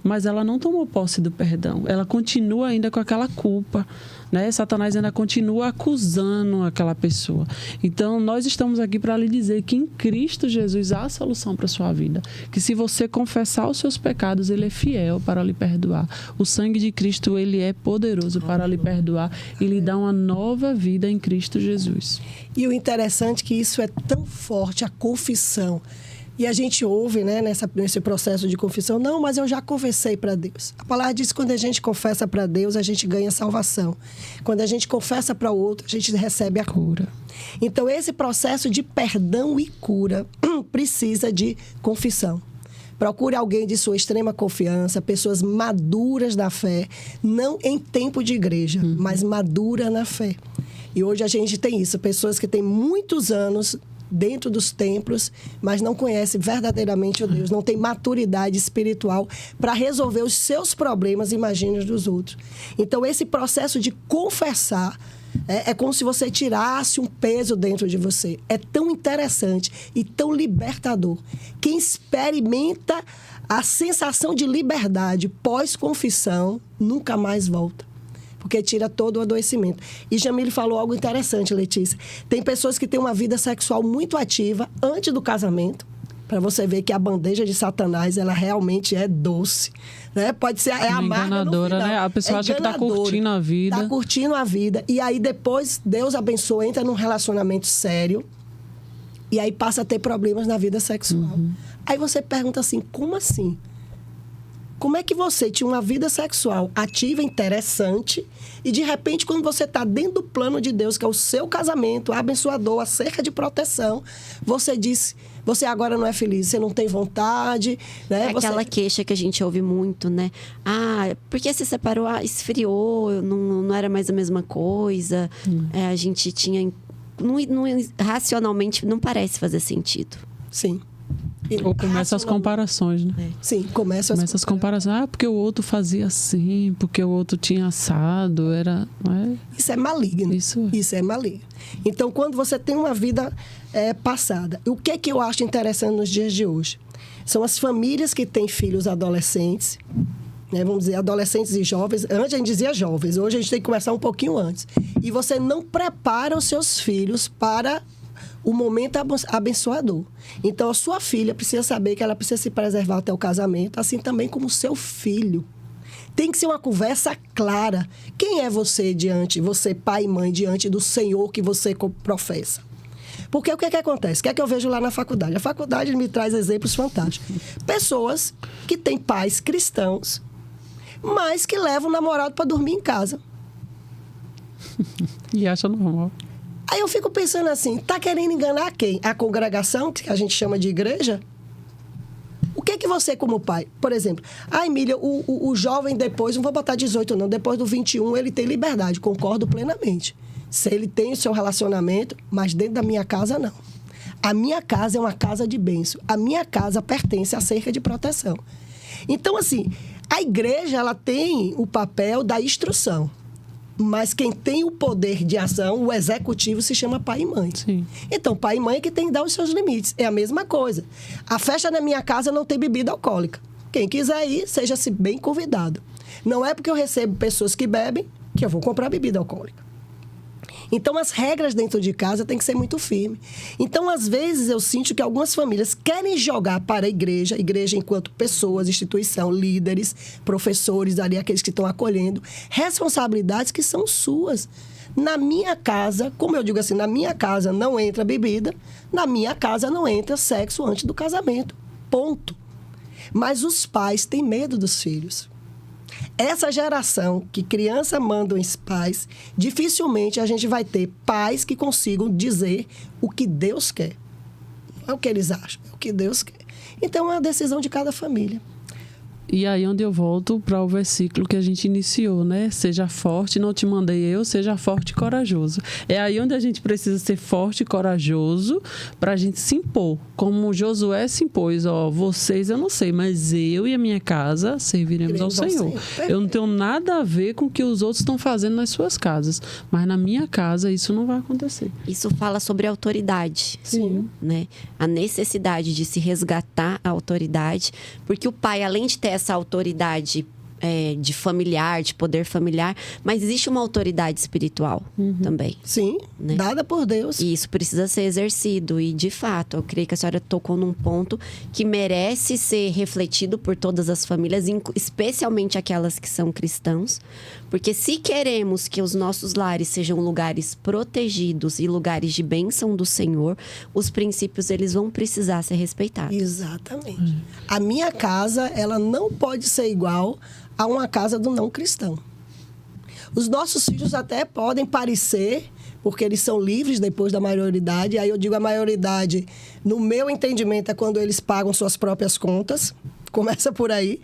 mas ela não tomou posse do perdão. Ela continua ainda com aquela culpa, né? Satanás ainda continua acusando aquela pessoa. Então, nós estamos aqui para lhe dizer que em Cristo Jesus há solução para a sua vida. Que se você confessar os seus pecados, Ele é fiel para lhe perdoar. O sangue de Cristo, Ele é poderoso para lhe perdoar e lhe dar uma nova vida em Cristo Jesus. E o interessante é que isso é tão forte, a confissão. E a gente ouve, né, nesse processo de confissão, não, mas eu já confessei para Deus. A palavra diz que quando a gente confessa para Deus, a gente ganha salvação. Quando a gente confessa para o outro, a gente recebe a cura. Então, esse processo de perdão e cura precisa de confissão. Procure alguém de sua extrema confiança, pessoas maduras na fé, não em tempo de igreja, mas madura na fé. E hoje a gente tem isso, pessoas que têm muitos anos dentro dos templos, mas não conhece verdadeiramente o Deus, não tem maturidade espiritual para resolver os seus problemas, imagine os dos outros. Então, esse processo de confessar é como se você tirasse um peso dentro de você. É tão interessante e tão libertador. Quem experimenta a sensação de liberdade pós-confissão, nunca mais volta. Porque tira todo o adoecimento. E Jamile falou algo interessante, Letícia. Tem pessoas que têm uma vida sexual muito ativa antes do casamento, para você ver que a bandeja de Satanás, ela realmente é doce, né? Pode ser amarga no final. Né? A pessoa acha que está curtindo a vida. Está curtindo a vida. E aí depois, Deus abençoa, entra num relacionamento sério e aí passa a ter problemas na vida sexual. Aí você pergunta assim, como assim? Como é que você tinha uma vida sexual ativa, interessante, e de repente, quando você está dentro do plano de Deus, que é o seu casamento, abençoador, a cerca de proteção, você diz, você agora não é feliz, você não tem vontade, né? Aquela queixa que a gente ouve muito, né? Ah, porque se separou, esfriou, não era mais a mesma coisa, a gente tinha... racionalmente, não parece fazer sentido. Sim. Ou começa as comparações, né? Sim, começa as comparações. Ah, porque o outro fazia assim, porque o outro tinha assado, era... Não é? Isso é maligno. Isso é maligno. Então, quando você tem uma vida passada, o que é que eu acho interessante nos dias de hoje? São as famílias que têm filhos adolescentes, né? Vamos dizer, adolescentes e jovens. Antes a gente dizia jovens, hoje a gente tem que começar um pouquinho antes. E você não prepara os seus filhos para o momento abençoador. Então, a sua filha precisa saber que ela precisa se preservar até o casamento, assim também como o seu filho. Tem que ser uma conversa clara. Quem é você você pai e mãe, diante do Senhor que você professa? Porque o que é que acontece? O que é que eu vejo lá na faculdade? A faculdade me traz exemplos fantásticos. Pessoas que têm pais cristãos, mas que levam o namorado para dormir em casa. E acha normal. Aí eu fico pensando assim, tá querendo enganar quem? A congregação, que a gente chama de igreja? O que é que você, como pai... Por exemplo, Emília, o jovem depois, não vou botar 18 não, depois do 21 ele tem liberdade, concordo plenamente. Se ele tem o seu relacionamento, mas dentro da minha casa, não. A minha casa é uma casa de bênção. A minha casa pertence à cerca de proteção. Então, assim, a igreja, ela tem o papel da instrução. Mas quem tem o poder de ação, o executivo, se chama pai e mãe. Sim. Então, pai e mãe é que tem que dar os seus limites. É a mesma coisa. A festa na minha casa não tem bebida alcoólica. Quem quiser ir, seja-se bem convidado. Não é porque eu recebo pessoas que bebem que eu vou comprar bebida alcoólica. Então, as regras dentro de casa têm que ser muito firmes. Então, às vezes, eu sinto que algumas famílias querem jogar para a igreja enquanto pessoas, instituição, líderes, professores, ali, aqueles que estão acolhendo, responsabilidades que são suas. Na minha casa, como eu digo assim, na minha casa não entra bebida, na minha casa não entra sexo antes do casamento. Ponto. Mas os pais têm medo dos filhos. Essa geração que criança manda os pais, dificilmente a gente vai ter pais que consigam dizer o que Deus quer. Não é o que eles acham, é o que Deus quer. Então, é uma decisão de cada família. E aí onde eu volto para o versículo que a gente iniciou, né? Seja forte, não te mandei eu, seja forte e corajoso. É aí onde a gente precisa ser forte e corajoso para a gente se impor. Como Josué se impôs, ó, vocês eu não sei, mas eu e a minha casa serviremos ao Senhor. Eu não tenho nada a ver com o que os outros estão fazendo nas suas casas, mas na minha casa isso não vai acontecer. Isso fala sobre autoridade. Sim. Né? A necessidade de se resgatar a autoridade, porque o pai, além de ter essa autoridade de familiar, de poder familiar, mas existe uma autoridade espiritual também. Sim, né? Dada por Deus. E isso precisa ser exercido. E, de fato, eu creio que a senhora tocou num ponto que merece ser refletido por todas as famílias, especialmente aquelas que são cristãos. Porque se queremos que os nossos lares sejam lugares protegidos e lugares de bênção do Senhor, os princípios, eles vão precisar ser respeitados. Exatamente. A minha casa, ela não pode ser igual a uma casa do não cristão. Os nossos filhos até podem parecer, porque eles são livres depois da maioridade. Aí eu digo a maioridade, no meu entendimento, é quando eles pagam suas próprias contas. Começa por aí.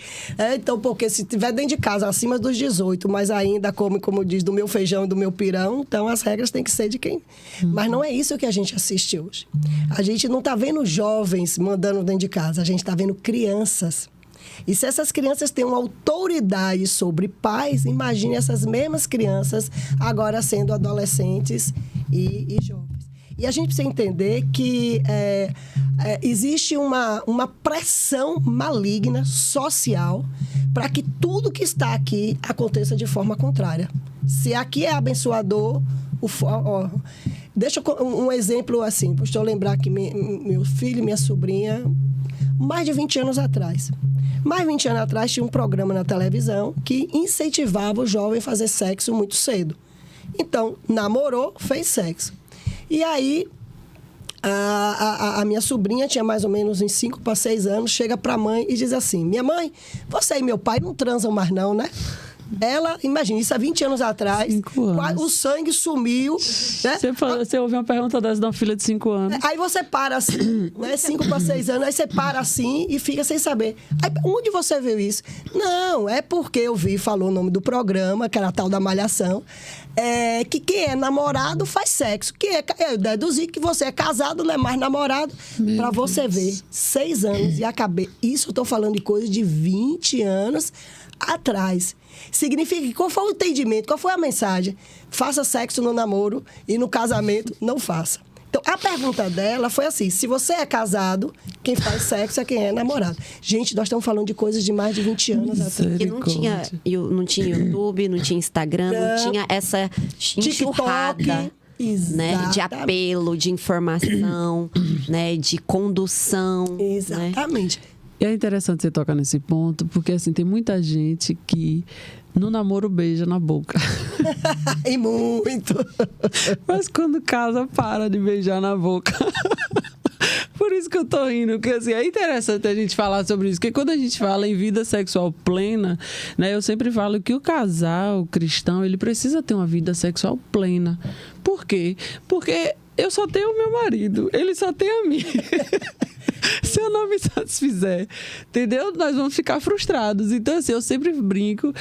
Então, porque se tiver dentro de casa, acima dos 18, mas ainda come, como diz, do meu feijão e do meu pirão, então as regras têm que ser de quem. Mas não é isso que a gente assiste hoje. A gente não está vendo jovens mandando dentro de casa, a gente está vendo crianças. E se essas crianças têm uma autoridade sobre pais, imagine essas mesmas crianças agora sendo adolescentes e jovens. E a gente precisa entender que existe uma pressão maligna social para que tudo que está aqui aconteça de forma contrária. Se aqui é abençoador, deixa um exemplo assim, para eu lembrar que meu filho e minha sobrinha, mais de 20 anos atrás. Mais de 20 anos atrás tinha um programa na televisão que incentivava o jovem a fazer sexo muito cedo. Então, namorou, fez sexo. E aí, a minha sobrinha tinha mais ou menos uns 5 para 6 anos, chega para a mãe e diz assim: minha mãe, você e meu pai não transam mais não, né? Ela, imagina, isso há 20 anos atrás, 5 anos. O sangue sumiu. Né? Você ouviu uma pergunta dessa de uma filha de 5 anos. Aí você para assim, né? 5 para 6 anos, aí você para assim e fica sem saber. Aí, onde você viu isso? Não, é porque eu falou o nome do programa, que era a tal da Malhação, que quem é namorado faz sexo. Eu deduzi que você é casado, não é mais namorado, para você ver. 6 anos e acabei. Isso eu estou falando de coisa de 20 anos atrás. Significa que qual foi o entendimento, qual foi a mensagem? Faça sexo no namoro e no casamento não faça. Então, a pergunta dela foi assim: se você é casado, quem faz sexo é quem é namorado. Gente, nós estamos falando de coisas de mais de 20 anos atrás. Porque não tinha YouTube, não tinha Instagram, não tinha essa enxurrada, né, de apelo, de informação, né, de condução. Exatamente. Né? E é interessante você tocar nesse ponto, porque assim, tem muita gente que no namoro beija na boca. E muito. Mas quando casa, para de beijar na boca. Por isso que eu tô rindo, porque assim, é interessante a gente falar sobre isso, porque quando a gente fala em vida sexual plena, né, eu sempre falo que o casal cristão, ele precisa ter uma vida sexual plena. Por quê? Porque eu só tenho o meu marido, ele só tem a mim. Se eu não me satisfizer, entendeu? Nós vamos ficar frustrados. Então, assim, eu sempre brinco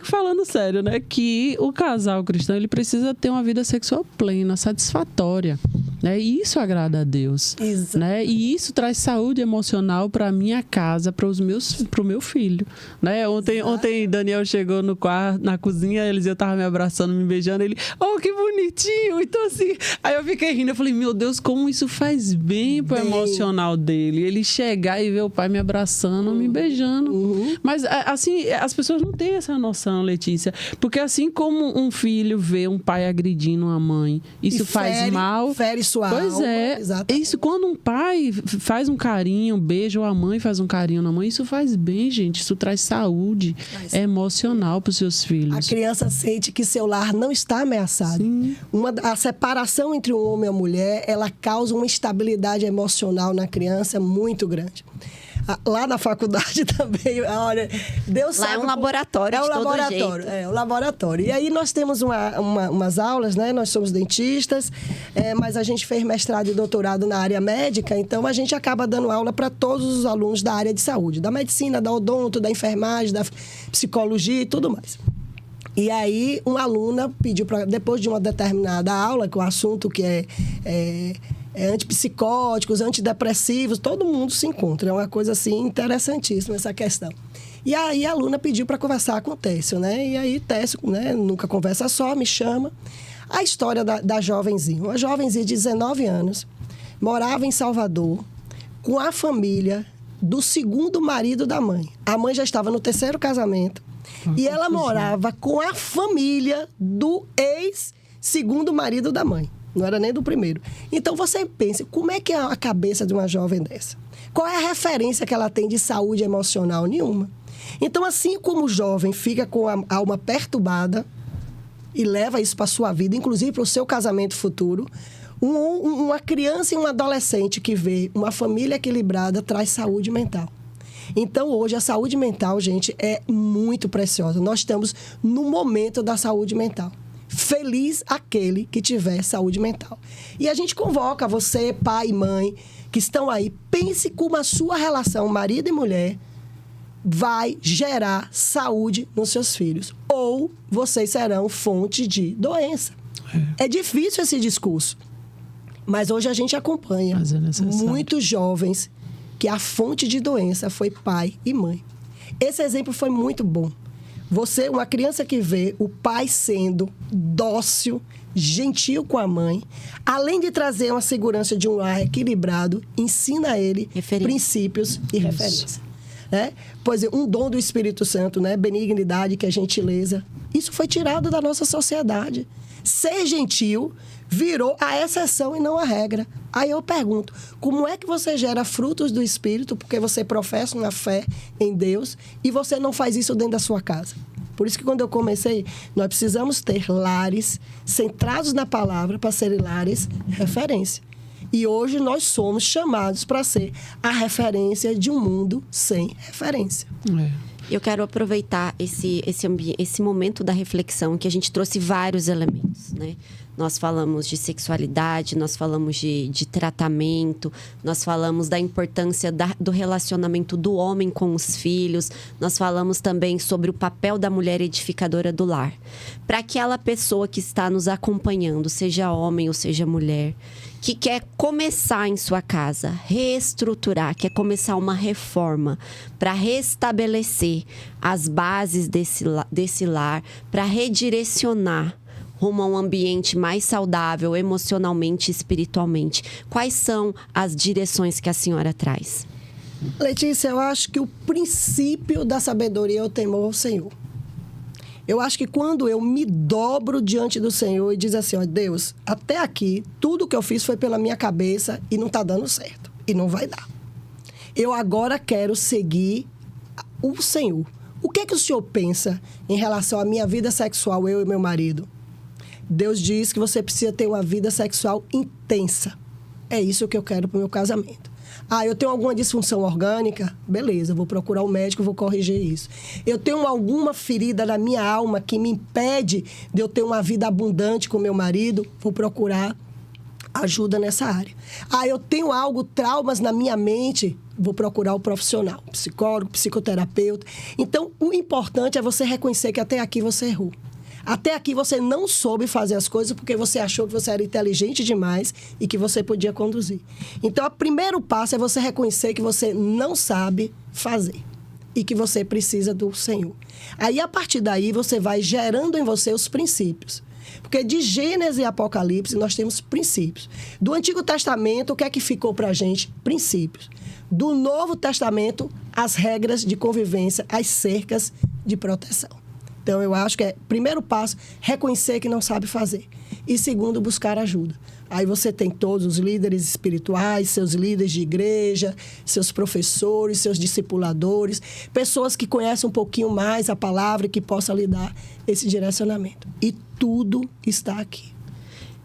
falando sério, né? Que o casal cristão, ele precisa ter uma vida sexual plena, satisfatória, né? E isso agrada a Deus, né? E isso traz saúde emocional para minha casa, para o meu filho, né? Ontem Daniel chegou no quarto, na cozinha, Eliseu tava me abraçando, me beijando, ele, oh, que bonitinho! Então, assim, aí eu fiquei rindo, eu falei, meu Deus, como isso faz bem pro emocional dele. Ele chegar e ver o pai me abraçando, me beijando. Mas, assim, as pessoas não têm essa noção, Letícia. Porque assim como um filho vê um pai agredindo uma mãe, isso faz mal. Fere sua Pois alma. é. Exatamente. Isso, quando um pai faz um carinho, um beijo, ou a mãe faz um carinho na mãe, isso faz bem, gente. Isso traz saúde emocional para os seus filhos. A criança sente que seu lar não está ameaçado. Sim. A separação entre um homem e a mulher, ela causa uma instabilidade emocional na criança muito grande. Lá na faculdade também, olha, Deus Lá sabe... é um laboratório de todo jeito. É um laboratório. E aí nós temos umas aulas, né? Nós somos dentistas, mas a gente fez mestrado e doutorado na área médica, então a gente acaba dando aula para todos os alunos da área de saúde, da medicina, da odonto, da enfermagem, da psicologia e tudo mais. E aí, uma aluna pediu, depois de uma determinada aula, com o assunto que é antipsicóticos, antidepressivos, todo mundo se encontra. É uma coisa, assim, interessantíssima essa questão. E aí, a aluna pediu para conversar com o Técio, né? E aí, Técio, né, nunca conversa só, me chama. A história da jovenzinha. Uma jovenzinha de 19 anos, morava em Salvador, com a família do segundo marido da mãe. A mãe já estava no 3º casamento. E ela morava com a família do ex-segundo marido da mãe. Não era nem do primeiro. Então, você pensa, como é que é a cabeça de uma jovem dessa? Qual é a referência que ela tem de saúde emocional? Nenhuma. Então, assim como o jovem fica com a alma perturbada e leva isso para a sua vida, inclusive para o seu casamento futuro, uma criança e um adolescente que vê uma família equilibrada traz saúde mental. Então, hoje, a saúde mental, gente, é muito preciosa. Nós estamos no momento da saúde mental. Feliz aquele que tiver saúde mental. E a gente convoca você, pai e mãe, que estão aí, pense como a sua relação marido e mulher vai gerar saúde nos seus filhos. Ou vocês serão fonte de doença. É difícil esse discurso. Mas hoje a gente acompanha muitos jovens que a fonte de doença foi pai e mãe. Esse exemplo foi muito bom. Você, uma criança que vê o pai sendo dócil, gentil com a mãe, além de trazer uma segurança de um lar equilibrado, ensina a ele princípios e referência. Né? Pois é, um dom do Espírito Santo, né? Benignidade, que é gentileza. Isso foi tirado da nossa sociedade. Ser gentil virou a exceção e não a regra. Aí eu pergunto, como é que você gera frutos do Espírito, porque você professa uma fé em Deus e você não faz isso dentro da sua casa? Por isso que quando eu comecei, nós precisamos ter lares centrados na palavra para serem lares referência. E hoje nós somos chamados para ser a referência de um mundo sem referência. Eu quero aproveitar esse momento da reflexão, que a gente trouxe vários elementos, né? Nós falamos de sexualidade, nós falamos de tratamento, nós falamos da importância do relacionamento do homem com os filhos, nós falamos também sobre o papel da mulher edificadora do lar. Para aquela pessoa que está nos acompanhando, seja homem ou seja mulher, que quer começar em sua casa, reestruturar, quer começar uma reforma para restabelecer as bases desse lar, para redirecionar rumo a um ambiente mais saudável emocionalmente e espiritualmente. Quais são as direções que a senhora traz? Letícia, eu acho que o princípio da sabedoria é o temor ao Senhor. Eu acho que quando eu me dobro diante do Senhor e diz assim, ó, Deus, até aqui, tudo que eu fiz foi pela minha cabeça e não está dando certo. E não vai dar. Eu agora quero seguir o Senhor. O que é que o Senhor pensa em relação à minha vida sexual, eu e meu marido? Deus diz que você precisa ter uma vida sexual intensa. É isso que eu quero para o meu casamento. Ah, eu tenho alguma disfunção orgânica? Beleza, vou procurar um médico, vou corrigir isso. Eu tenho alguma ferida na minha alma que me impede de eu ter uma vida abundante com meu marido? Vou procurar ajuda nessa área. Ah, eu tenho traumas na minha mente? Vou procurar o profissional, psicólogo, psicoterapeuta. Então, o importante é você reconhecer que até aqui você errou. Até aqui você não soube fazer as coisas porque você achou que você era inteligente demais e que você podia conduzir. Então, o primeiro passo é você reconhecer que você não sabe fazer e que você precisa do Senhor. Aí, a partir daí, você vai gerando em você os princípios. Porque de Gênesis e Apocalipse, nós temos princípios. Do Antigo Testamento, o que é que ficou para a gente? Princípios. Do Novo Testamento, as regras de convivência, as cercas de proteção. Então, eu acho que primeiro passo, reconhecer que não sabe fazer. E segundo, buscar ajuda. Aí você tem todos os líderes espirituais, seus líderes de igreja, seus professores, seus discipuladores, pessoas que conhecem um pouquinho mais a palavra e que possam lhe dar esse direcionamento. E tudo está aqui.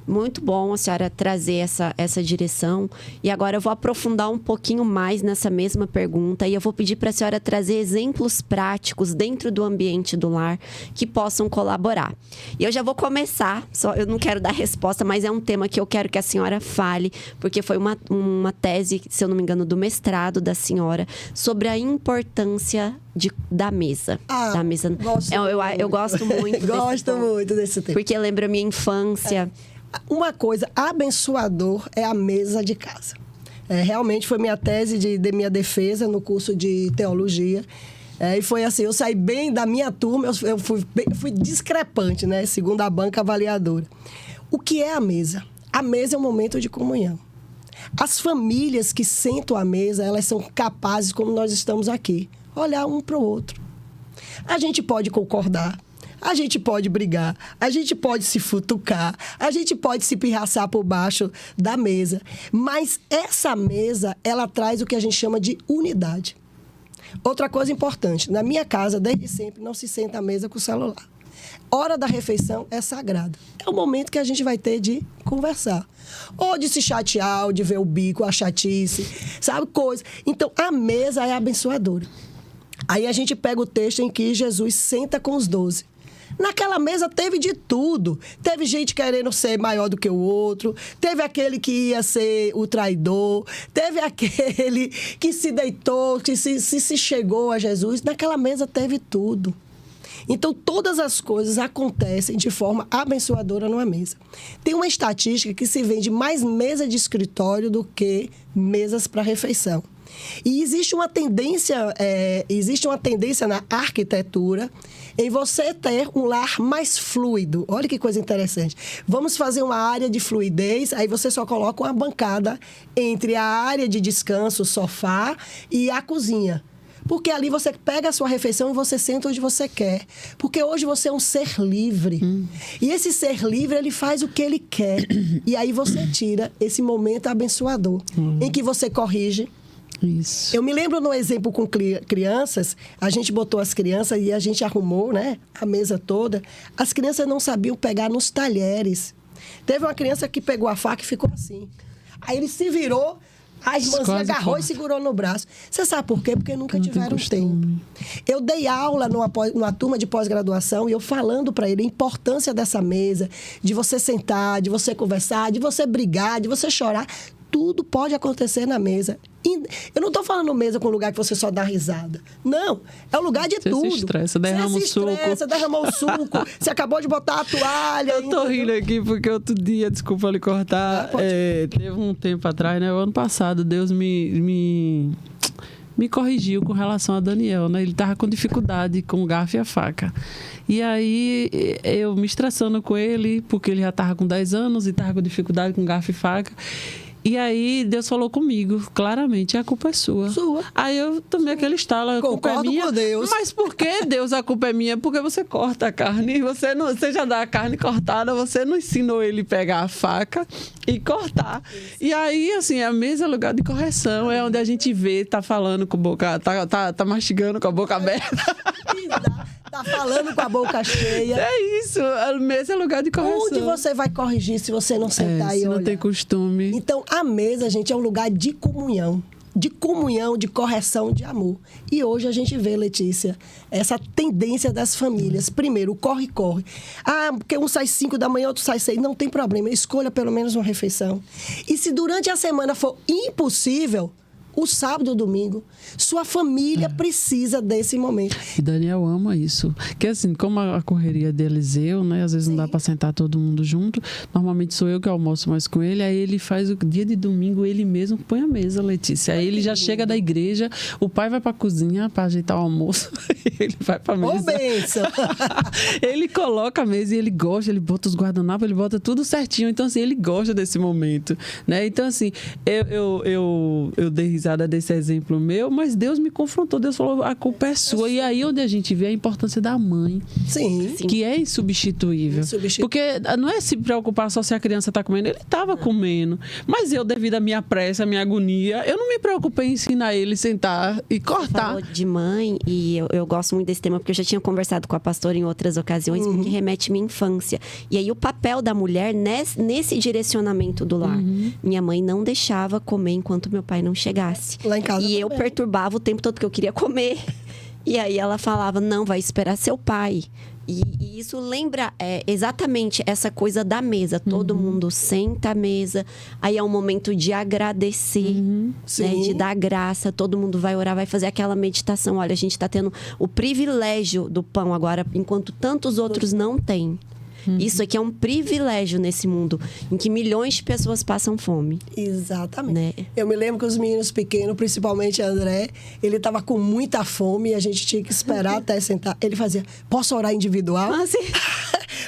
Muito bom a senhora trazer essa direção. E agora eu vou aprofundar um pouquinho mais nessa mesma pergunta. E eu vou pedir para a senhora trazer exemplos práticos dentro do ambiente do lar que possam colaborar. E eu já vou começar, eu não quero dar resposta, mas é um tema que eu quero que a senhora fale, porque foi uma tese, se eu não me engano, do mestrado da senhora, sobre a importância da mesa. Da mesa. Eu gosto muito. Gosto muito desse tema. Porque lembra a minha infância. Uma coisa abençoador é a mesa de casa. Realmente foi minha tese de minha defesa no curso de teologia. E foi assim, eu saí bem da minha turma, eu fui discrepante, né? Segundo a banca avaliadora. O que é a mesa? A mesa é um momento de comunhão. As famílias que sentam à mesa, elas são capazes, como nós estamos aqui, olhar um para o outro. A gente pode concordar, a gente pode brigar, a gente pode se futucar, a gente pode se pirraçar por baixo da mesa. Mas essa mesa, ela traz o que a gente chama de unidade. Outra coisa importante, na minha casa, desde sempre, não se senta à mesa com o celular. Hora da refeição é sagrada. É o momento que a gente vai ter de conversar. Ou de se chatear, ou de ver o bico, a chatice, sabe? Coisa. Então, a mesa é abençoadora. Aí a gente pega o texto em que Jesus senta com os 12. Naquela mesa teve de tudo. Teve gente querendo ser maior do que o outro. Teve aquele que ia ser o traidor. Teve aquele que se deitou, que se chegou a Jesus. Naquela mesa teve tudo. Então, todas as coisas acontecem de forma abençoadora numa mesa. Tem uma estatística que se vende mais mesa de escritório do que mesas para refeição. E existe uma tendência na arquitetura em você ter um lar mais fluido. Olha que coisa interessante. Vamos fazer uma área de fluidez, aí você só coloca uma bancada entre a área de descanso, o sofá e a cozinha. Porque ali você pega a sua refeição e você senta onde você quer. Porque hoje você é um ser livre. E esse ser livre, ele faz o que ele quer. E aí você tira esse momento abençoador, em que você corrige. Isso. Eu me lembro no exemplo com crianças, a gente botou as crianças e a gente arrumou, né, a mesa toda. As crianças não sabiam pegar nos talheres. Teve uma criança que pegou a faca e ficou assim. Aí ele se virou, a irmãzinha agarrou e segurou no braço. Você sabe por quê? Porque nunca tiveram tempo. Eu dei aula numa turma de pós-graduação e eu falando para ele a importância dessa mesa, de você sentar, de você conversar, de você brigar, de você chorar. Tudo pode acontecer na mesa. Eu não estou falando mesa com um lugar que você só dá risada. Não, é o lugar de você tudo. Se estressa, derrama o suco. Você derramou o suco, você acabou de botar a toalha. Eu tô rindo aqui porque outro dia, desculpa lhe cortar, teve um tempo atrás, né? O ano passado, Deus me corrigiu com relação a Daniel, né? Ele tava com dificuldade com o garfo e a faca. E aí, eu me estressando com ele, porque ele já tava com 10 anos e tava com dificuldade com garfo e faca. E aí, Deus falou comigo, claramente, a culpa é sua. Aí eu tomei aquele estalo, a culpa é minha. Com Deus. Mas por que, Deus, a culpa é minha? Porque você corta a carne, você já dá a carne cortada, você não ensinou ele a pegar a faca e cortar. E aí, assim, a mesa é lugar de correção, é onde a gente vê, tá falando com a boca, tá mastigando com a boca aberta. Tá falando com a boca cheia. É isso, a mesa é lugar de correção. Onde você vai corrigir se você não sentar e olhar? Se não tem costume. Então, a mesa, gente, é um lugar de comunhão. De comunhão, de correção, de amor. E hoje a gente vê, Letícia, essa tendência das famílias. Primeiro, o corre-corre. Porque um sai 5 da manhã, outro sai 6. Não tem problema, escolha pelo menos uma refeição. E se durante a semana for impossível, o sábado ou domingo, sua família precisa desse momento. E Daniel ama isso. Que assim, como a correria de Eliseu, né? Às vezes não dá para sentar todo mundo junto. Normalmente sou eu que almoço mais com ele. Aí ele faz o dia de domingo, ele mesmo põe a mesa, Letícia. Aí ele já chega da igreja, o pai vai para a cozinha para ajeitar o almoço. Ele vai para a mesa. Ô, bênção! Ele coloca a mesa e ele gosta, ele bota os guardanapos, ele bota tudo certinho. Então, assim, ele gosta desse momento, né? Então, assim, eu dei risada risada desse exemplo meu, mas Deus me confrontou, Deus falou, a culpa é sua. E aí onde a gente vê a importância da mãe. Sim. Que é insubstituível. Porque não é se preocupar só se a criança está comendo, ele estava comendo. Mas eu, devido à minha pressa, à minha agonia, eu não me preocupei em ensinar ele a sentar e cortar. Você falou de mãe, e eu gosto muito desse tema, porque eu já tinha conversado com a pastora em outras ocasiões, porque remete à minha infância. E aí o papel da mulher nesse direcionamento do lar. Minha mãe não deixava comer enquanto meu pai não chegasse. Lá em casa e eu também. perturbava o tempo todo que eu queria comer. E aí ela falava, não, vai esperar seu pai. E isso lembra exatamente essa coisa da mesa. Todo mundo senta à mesa. Aí é um momento de agradecer, né, de dar graça. Todo mundo vai orar, vai fazer aquela meditação. Olha, a gente está tendo o privilégio do pão agora, enquanto tantos outros não têm. Isso aqui é um privilégio nesse mundo em que milhões de pessoas passam fome. Exatamente. Né? Eu me lembro que os meninos pequenos, principalmente André, ele estava com muita fome e a gente tinha que esperar até sentar. Ele fazia, posso orar individual? Ah, sim.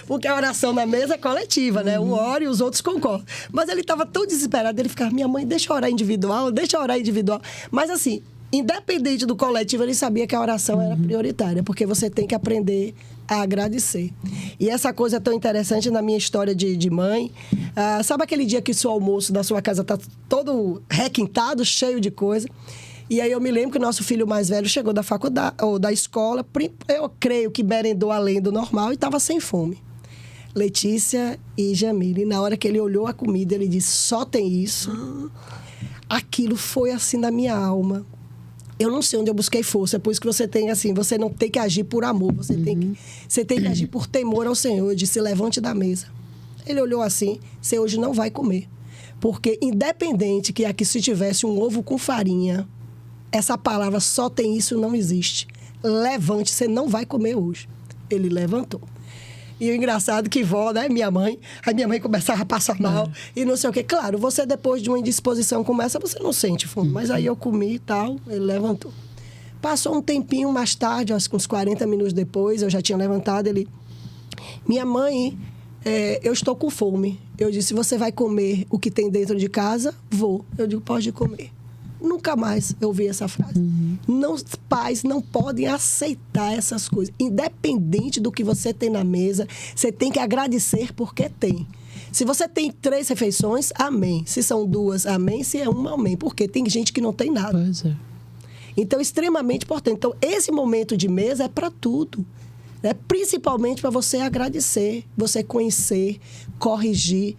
Porque a oração na mesa é coletiva, né? Um ora e os outros concordam. Mas ele estava tão desesperado, ele ficava, minha mãe, deixa eu orar individual, deixa eu orar individual. Mas assim, independente do coletivo, ele sabia que a oração era prioritária, porque você tem que aprender a agradecer. E essa coisa é tão interessante na minha história de mãe. Sabe aquele dia que o seu almoço da sua casa está todo requintado, cheio de coisa? E aí eu me lembro que o nosso filho mais velho chegou da faculdade, ou da escola, eu creio que merendou além do normal e estava sem fome. Letícia e Jamile, na hora que ele olhou a comida, ele disse, só tem isso. Aquilo foi assim na minha alma. Eu não sei onde eu busquei força, é por isso que você tem assim, você não tem que agir por amor, você tem que agir por temor ao Senhor, de se levante da mesa. Ele olhou assim, você hoje não vai comer. Porque independente que aqui se tivesse um ovo com farinha, essa palavra só tem isso não existe. Levante, você não vai comer hoje. Ele levantou. E o engraçado que vó, né, minha mãe começava a passar mal e não sei o quê. Claro, você depois de uma indisposição como essa, você não sente fome. Mas aí eu comi e tal, ele levantou. Passou um tempinho mais tarde, acho que uns 40 minutos depois, eu já tinha levantado, ele... Minha mãe, eu estou com fome. Eu disse, você vai comer o que tem dentro de casa? Vou. Eu digo, pode comer. Nunca mais eu ouvi essa frase. Pais não podem aceitar essas coisas. Independente do que você tem na mesa, você tem que agradecer porque tem. Se você tem 3 refeições, amém. Se são 2, amém. Se é 1, amém. Porque tem gente que não tem nada. Pois é. Então, extremamente importante. Então, esse momento de mesa é para tudo. Né? Principalmente para você agradecer, você conhecer, corrigir.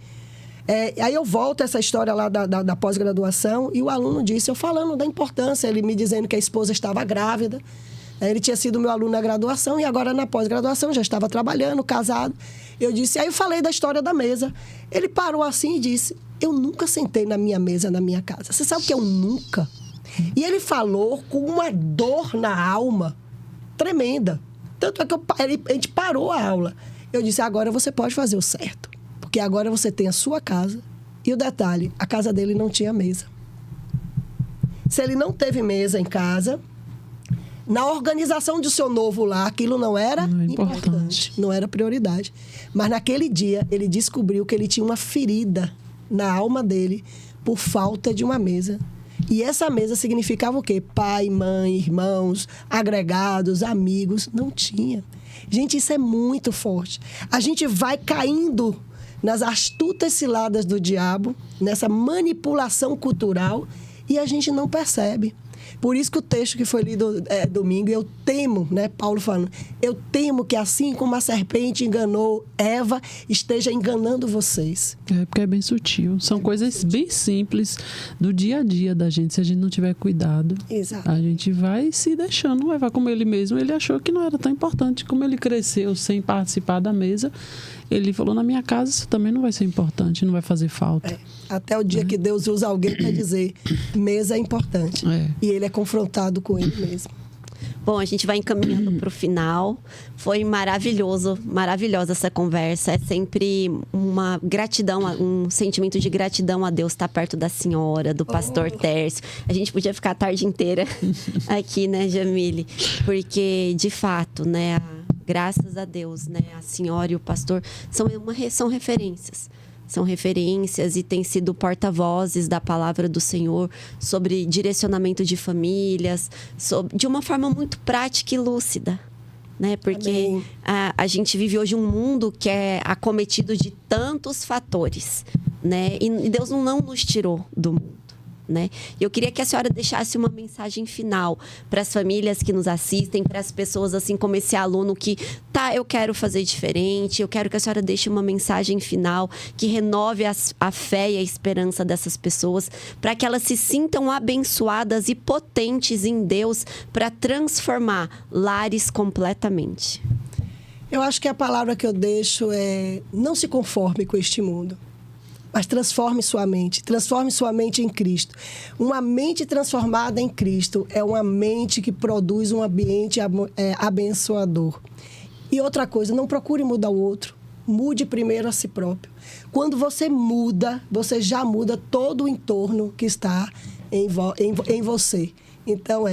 Aí eu volto a essa história lá da pós-graduação e o aluno disse, eu falando da importância, ele me dizendo que a esposa estava grávida, ele tinha sido meu aluno na graduação e agora na pós-graduação já estava trabalhando, casado. Eu disse, aí eu falei da história da mesa. Ele parou assim e disse, eu nunca sentei na minha mesa na minha casa. Você sabe o que é um nunca? E ele falou com uma dor na alma tremenda. Tanto é que a gente parou a aula. Eu disse, agora você pode fazer o certo. Porque agora você tem a sua casa. E o detalhe, a casa dele não tinha mesa. Se ele não teve mesa em casa, na organização do seu novo lar, aquilo não era importante. Não era prioridade. Mas naquele dia, ele descobriu que ele tinha uma ferida na alma dele por falta de uma mesa. E essa mesa significava o quê? Pai, mãe, irmãos, agregados, amigos. Não tinha. Gente, isso é muito forte. A gente vai caindo nas astutas ciladas do diabo, nessa manipulação cultural, e a gente não percebe. Por isso que o texto que foi lido domingo, eu temo, né, Paulo falando, eu temo que assim como a serpente enganou Eva, esteja enganando vocês. Porque é bem sutil. São coisas bem simples do dia a dia da gente, se a gente não tiver cuidado. Exato. A gente vai se deixando levar como ele mesmo. Ele achou que não era tão importante. Como ele cresceu sem participar da mesa, ele falou, na minha casa isso também não vai ser importante, não vai fazer falta. Até o dia que Deus usa alguém para dizer, mesa é importante. E ele é confrontado com ele mesmo. Bom, a gente vai encaminhando para o final. Foi maravilhosa essa conversa. É sempre uma gratidão, um sentimento de gratidão a Deus estar perto da senhora, do pastor Tércio. A gente podia ficar a tarde inteira aqui, né, Jamile? Porque, de fato, né, graças a Deus, né, a senhora e o pastor são referências. são referências e têm sido porta-vozes da palavra do Senhor sobre direcionamento de famílias, de uma forma muito prática e lúcida. Né? Porque a gente vive hoje um mundo que é acometido de tantos fatores, né? E Deus não nos tirou do mundo. Né? Eu queria que a senhora deixasse uma mensagem final para as famílias que nos assistem, para as pessoas, assim como esse aluno que, eu quero fazer diferente, eu quero que a senhora deixe uma mensagem final que renove a fé e a esperança dessas pessoas, para que elas se sintam abençoadas e potentes em Deus para transformar lares completamente. Eu acho que a palavra que eu deixo é: não se conforme com este mundo, mas transforme sua mente em Cristo. Uma mente transformada em Cristo é uma mente que produz um ambiente abençoador. E outra coisa, não procure mudar o outro, mude primeiro a si próprio. Quando você muda, você já muda todo o entorno que está em você. Então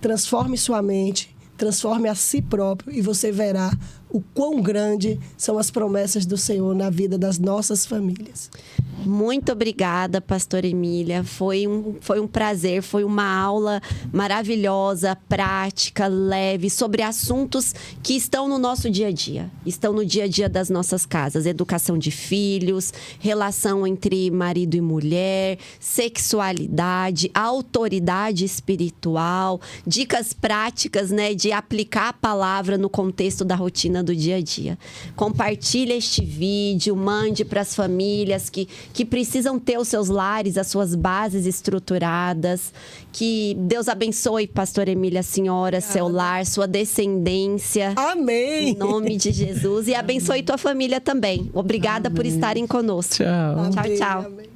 transforme sua mente, transforme a si próprio e você verá o quão grande são as promessas do Senhor na vida das nossas famílias. Muito obrigada, pastora Emília. Foi um prazer, foi uma aula maravilhosa, prática, leve, sobre assuntos que estão no nosso dia a dia. Estão no dia a dia das nossas casas. Educação de filhos, relação entre marido e mulher, sexualidade, autoridade espiritual, dicas práticas, né, de aplicar a palavra no contexto da rotina do dia a dia. Compartilhe este vídeo, mande para as famílias que precisam ter os seus lares, as suas bases estruturadas. Que Deus abençoe, pastora Emília, a senhora, seu lar, sua descendência. Amém! Em nome de Jesus. E abençoe tua família também. Obrigada por estarem conosco. Tchau. Amém, Tchau, tchau. amém.